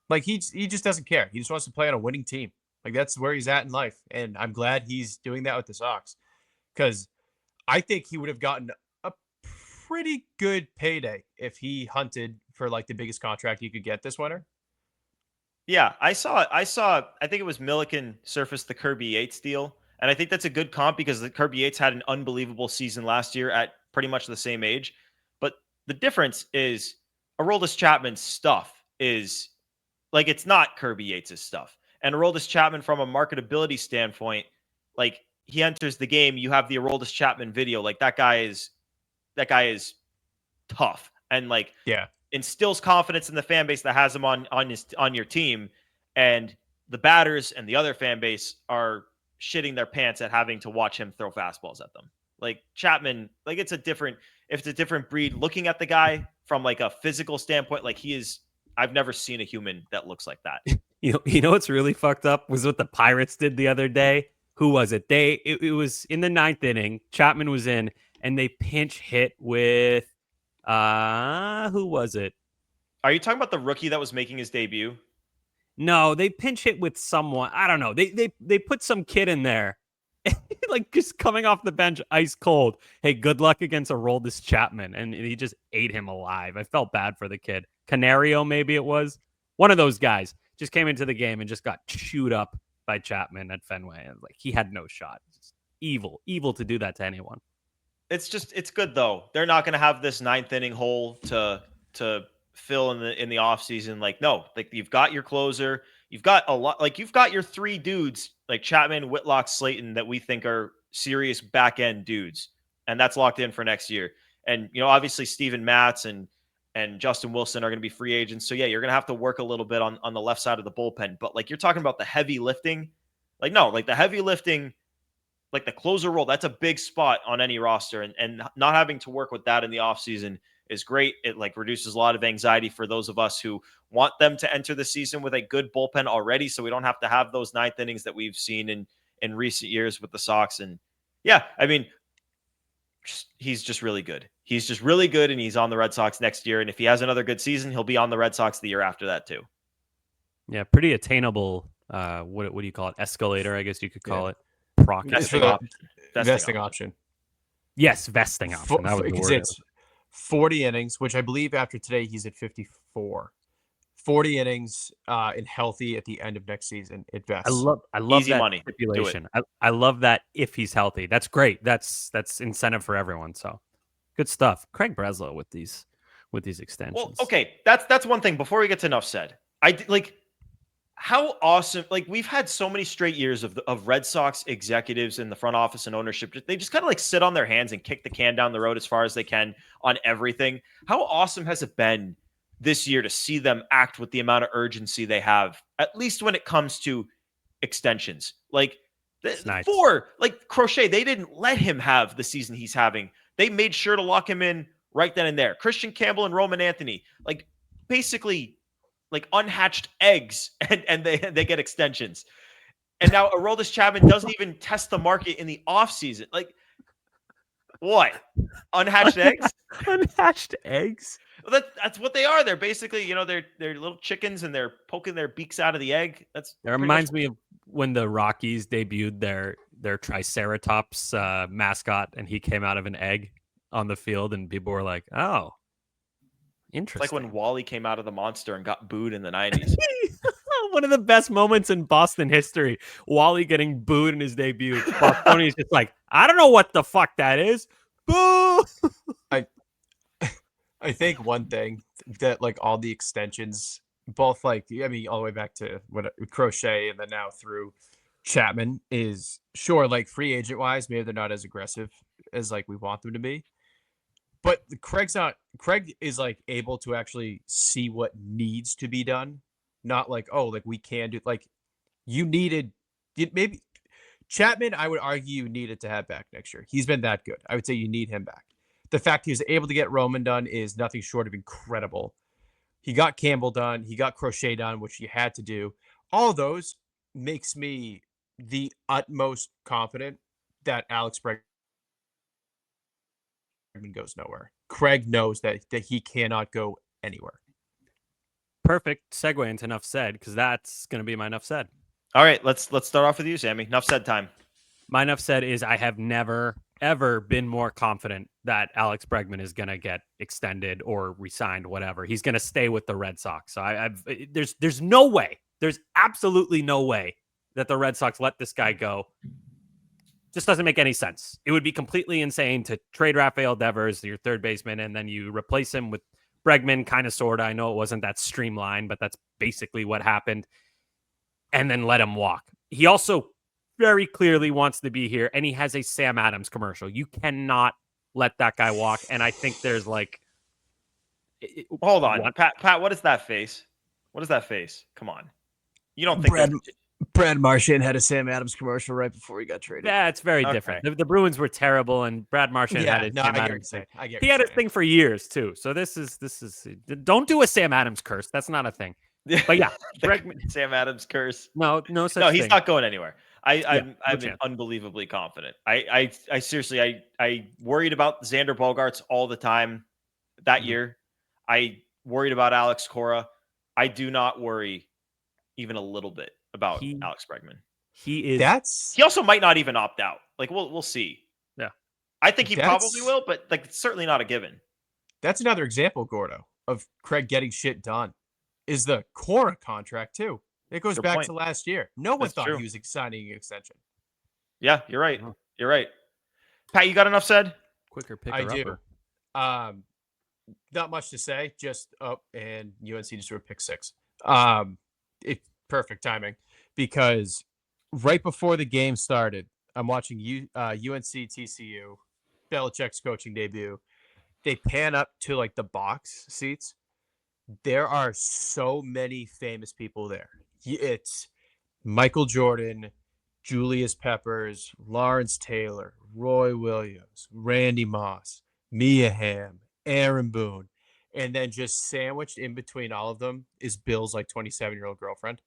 Like he just doesn't care. He just wants to play on a winning team. Like that's where he's at in life. And I'm glad he's doing that with the Sox because I think he would have gotten a pretty good payday if he hunted for like the biggest contract he could get this winter. Yeah, I saw, I think it was Milliken surfaced the Kirby Yates deal. And I think that's a good comp because the Kirby Yates had an unbelievable season last year at pretty much the same age. But the difference is Aroldis Chapman's stuff is like, it's not Kirby Yates' stuff. And Aroldis Chapman, from a marketability standpoint, like he enters the game, you have the Aroldis Chapman video. Like that guy is tough and like instills confidence in the fan base that has him on your team. And the batters and the other fan base are shitting their pants at having to watch him throw fastballs at them. Like Chapman, like it's a different breed. Looking at the guy from like a physical standpoint, like I've never seen a human that looks like that. You know what's really fucked up was what the Pirates did the other day. Who was it? It was in the 9th inning. Chapman was in, and they pinch hit with who was it? Are you talking about the rookie that was making his debut? No, they pinch hit with someone. I don't know. They put some kid in there, like just coming off the bench, ice cold. Hey, good luck against Aroldis Chapman, and he just ate him alive. I felt bad for the kid. Canario, maybe it was one of those guys. Just came into the game and just got chewed up by Chapman at Fenway, and like he had no shot. It's evil to do that to anyone. It's good though. They're not going to have this 9th inning hole to fill in the offseason. Like, no, like you've got your closer, you've got a lot, like you've got your 3 dudes like Chapman, Whitlock, Slayton that we think are serious back end dudes, and that's locked in for next year. And obviously Steven Matz and Justin Wilson are going to be free agents. So yeah, you're going to have to work a little bit on the left side of the bullpen. But like you're talking about the heavy lifting, like no, like the heavy lifting, like the closer role, that's a big spot on any roster. And not having to work with that in the offseason is great. It like reduces a lot of anxiety for those of us who want them to enter the season with a good bullpen already. So we don't have to have those 9th innings that we've seen in recent years with the Sox. And yeah, I mean, he's just really good. He's just really good, and he's on the Red Sox next year. And if he has another good season, he'll be on the Red Sox the year after that too. Yeah, pretty attainable. What do you call it? Escalator, I guess you could call it. Vesting option. Yes, vesting option. That was the word. It's 40 innings, which I believe after today he's at 54. 40 innings and healthy at the end of next season. It vests. I love Easy that money. stipulation. I love that if he's healthy. That's great. That's incentive for everyone. So good stuff. Craig Breslow with these extensions. Well, okay, that's one thing. Before we get to enough said, how awesome! Like we've had so many straight years of Red Sox executives in the front office and ownership. They just kind of like sit on their hands and kick the can down the road as far as they can on everything. How awesome has it been this year to see them act with the amount of urgency they have, at least when it comes to extensions? Like nice. Like Crochet, they didn't let him have the season he's having. They made sure to lock him in right then and there. Christian Campbell and Roman Anthony, like basically like unhatched eggs, and they get extensions. And now Aroldis Chapman doesn't even test the market in the offseason. Like what? Unhatched eggs? Unhatched eggs? Well, that's what they are. They're basically, they're little chickens, and they're poking their beaks out of the egg. That reminds me of when the Rockies debuted their Triceratops mascot, and he came out of an egg on the field, and people were like, "Oh, interesting." It's like when Wally came out of the monster and got booed in the 90s. One of the best moments in Boston history. Wally getting booed in his debut. Bostonians just like, I don't know what the fuck that is. Boo! I think one thing that like all the extensions, both like, I mean, all the way back to what Crochet and then now through Chapman is sure, like free agent wise, maybe they're not as aggressive as like we want them to be. But Craig is like able to actually see what needs to be done. Not like, oh, like we can do, like maybe Chapman, I would argue you needed to have back next year. He's been that good. I would say you need him back. The fact he was able to get Roman done is nothing short of incredible. He got Campbell done. He got Crochet done, which you had to do. All of those makes me the utmost confident that Alex Bregman goes nowhere. Craig knows that he cannot go anywhere. Perfect segue into enough said, because that's going to be my enough said. All right, let's start off with you, Sammy. Enough said time. My enough said is I have never, ever been more confident that Alex Bregman is going to get extended or re-signed, whatever. He's going to stay with the Red Sox. So there's no way, there's absolutely no way that the Red Sox let this guy go. Just doesn't make any sense. It would be completely insane to trade Rafael Devers, your third baseman, and then you replace him with Bregman, kind of, sort of. I know it wasn't that streamlined, but that's basically what happened. And then let him walk. He also very clearly wants to be here, and he has a Sam Adams commercial. You cannot let that guy walk. And I think there's like... Hold on. Pat, what is that face? What is that face? Come on. You don't think... Brad Marchand had a Sam Adams commercial right before he got traded. Yeah, it's very different. The Bruins were terrible, and Brad Marchand had a Sam Adams thing. He had a thing for years too. So this is don't do a Sam Adams curse. That's not a thing. But yeah, Sam Adams curse. no such No, thing. he's not going anywhere. I'm chance. unbelievably confident. I seriously, I worried about Xander Bogaerts all the time that year. I worried about Alex Cora. I do not worry even a little bit about Alex Bregman. He is. He also might not even opt out. Like we'll see. Yeah, I think he probably will, but like it's certainly not a given. That's another example, Gordo, of Craig getting shit done. Is the Cora contract too? It goes back to last year. No one thought he was signing an extension. Yeah, you're right. You're right. Pat, you got enough said? Quicker picker. I do. Not much to say. Just and UNC just threw a pick 6. Perfect timing, because right before the game started, I'm watching UNC TCU, Belichick's coaching debut. They pan up to like the box seats. There are so many famous people there. It's Michael Jordan, Julius Peppers, Lawrence Taylor, Roy Williams, Randy Moss, Mia Hamm, Aaron Boone. And then just sandwiched in between all of them is Bill's like 27-year-old girlfriend.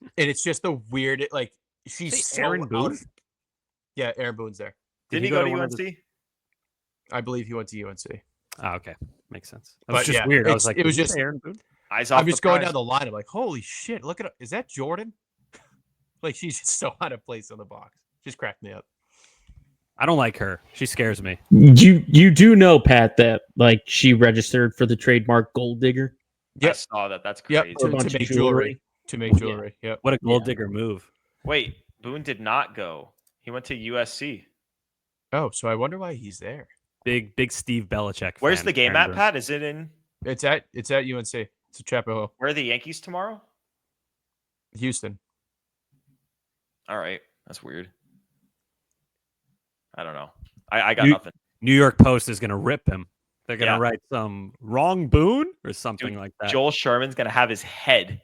And it's just the weird, like she's so Aaron Boone? Yeah, Aaron Boone's there. Did he go to UNC? I believe he went to UNC. Oh, okay. Makes sense. It was just weird. I was like, it was just Aaron Boone. I'm just going down the line. I'm like, holy shit, look at it. Is that Jordan? Like, she's just so out of place on the box. Just cracked me up. I don't like her. She scares me. You do know, Pat, that like she registered for the trademark Gold Digger. Yep. I saw that. That's crazy. Yep. To make jewelry. To make jewelry. Yeah. Yep. What a gold digger move. Wait, Boone did not go. He went to USC. Oh, so I wonder why he's there. Big Steve Belichick. Where's the game at, Pat? Is it in? It's at UNC. It's at Chapel Hill. Where are the Yankees tomorrow? Houston. All right, that's weird. I don't know. I got nothing. New York Post is gonna rip him. They're gonna write some wrong Boone or something like that. Joel Sherman's gonna have his head.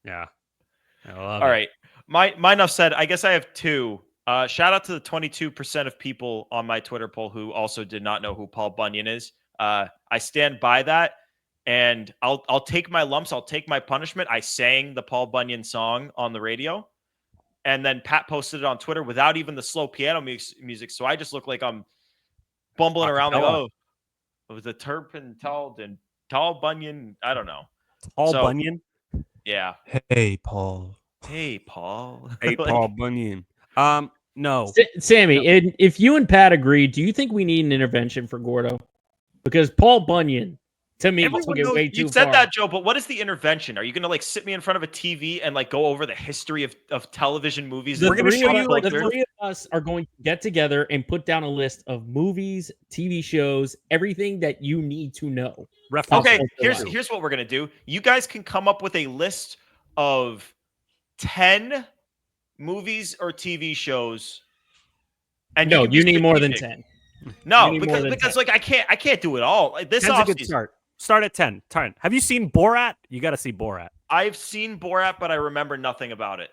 Yeah. All right. My enough said. I guess I have 2. Shout out to the 22% of people on my Twitter poll who also did not know who Paul Bunyan is. I stand by that, and I'll take my lumps. I'll take my punishment. I sang the Paul Bunyan song on the radio, and then Pat posted it on Twitter without even the slow piano music. So I just look like I'm bumbling around like, it was a Turpin Tall Bunyan. I don't know. Bunyan? Yeah. Hey, Paul. Hey, Paul. Hey, Paul Bunyan. No. Sammy, if you and Pat agree, do you think we need an intervention for Gordo? Because Paul Bunyan, to me, took it way too far. You said that, Joe, but what is the intervention? Are you going to like sit me in front of a TV and like go over the history of television movies? The three of us are going to get together and put down a list of movies, TV shows, everything that you need to know. Okay, here's what we're going to do. You guys can come up with a list of 10 movies or TV shows. And no, you need more than 10. No, because like I can't do it all. Like, this is a good start. Start at 10. Have you seen Borat? You got to see Borat. I've seen Borat, but I remember nothing about it.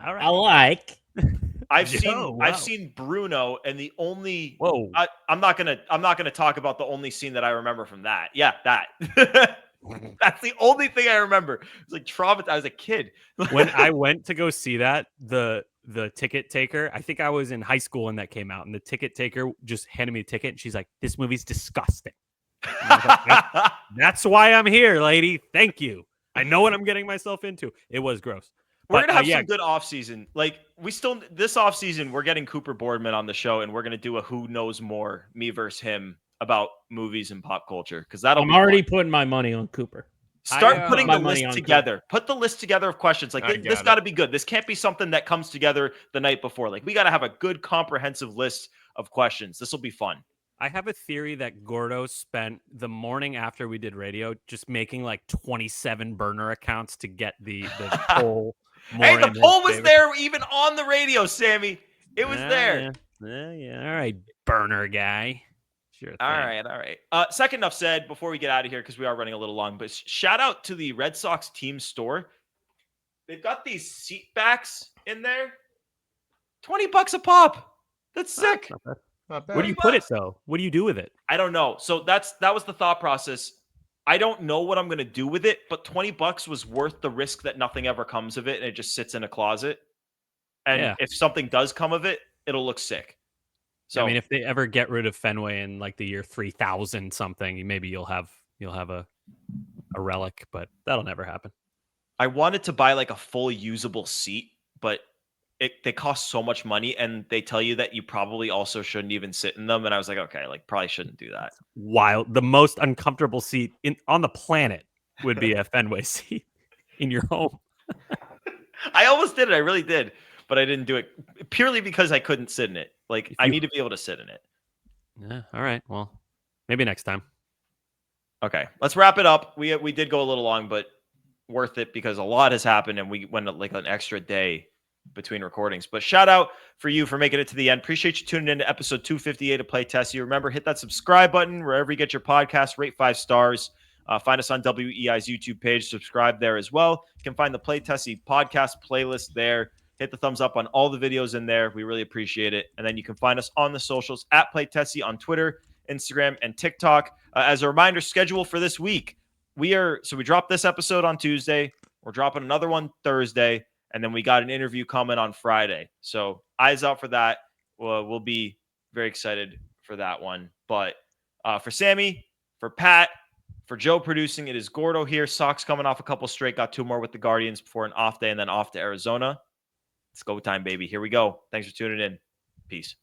All right. I've seen Bruno, and the only I'm not gonna talk about the only scene that I remember from that. Yeah, that. That's the only thing I remember. It's like traumatized. I was a kid. When I went to go see that, the ticket taker, I think I was in high school when that came out, and the ticket taker just handed me a ticket, and she's like, "This movie's disgusting." Like, that's why I'm here, lady. Thank you. I know what I'm getting myself into. It was gross. We're gonna have some good off season. Like this off season, we're getting Cooper Boardman on the show, and we're gonna do a who knows more, me versus him, about movies and pop culture, because I'm already putting my money on Cooper. Start putting the list together. Cooper. Put the list together of questions. Like this got to be good. This can't be something that comes together the night before. Like we got to have a good comprehensive list of questions. This will be fun. I have a theory that Gordo spent the morning after we did radio just making like 27 burner accounts to get the poll. Hey, the poll was there even on the radio, Sammy. It was there. Yeah. All right, burner guy. Sure. All right. Second enough said before we get out of here, because we are running a little long, but shout out to the Red Sox team store. They've got these seat backs in there. $20 a pop. That's sick. Where do you put it though? What do you do with it? I don't know. So that was the thought process. I don't know what I'm going to do with it, but $20 was worth the risk that nothing ever comes of it and it just sits in a closet. And Yeah. if something does come of it, it'll look sick. So I mean, if they ever get rid of Fenway in like the year 3000 something, maybe you'll have a relic, but that'll never happen. I wanted to buy like a full usable seat, but they cost so much money, and they tell you that you probably also shouldn't even sit in them. And I was like, okay, like probably shouldn't do that. Wild. The most uncomfortable seat on the planet would be a Fenway seat in your home. I almost did it. I really did, but I didn't do it purely because I couldn't sit in it. Like I need to be able to sit in it. Yeah. All right. Well, maybe next time. Okay, let's wrap it up. We did go a little long, but worth it because a lot has happened, and we went like an extra day between recordings. But shout out for you for making it to the end. Appreciate you tuning in to episode 258 of Play Tessie. Remember, hit that subscribe button wherever you get your podcast. Rate 5 stars. Find us on WEI's YouTube page. Subscribe there as well. You can find the Play Tessie podcast playlist there. Hit the thumbs up on all the videos in there. We really appreciate it. And then you can find us on the socials at Play Tessie on Twitter, Instagram, and TikTok. As a reminder, schedule for this week. We dropped this episode on Tuesday. We're dropping another one Thursday. And then we got an interview coming on Friday. So eyes out for that. We'll be very excited for that one. But for Sammy, for Pat, for Joe producing, it is Gordo here. Sox coming off a couple straight. Got 2 more with the Guardians before an off day and then off to Arizona. It's go time, baby. Here we go. Thanks for tuning in. Peace.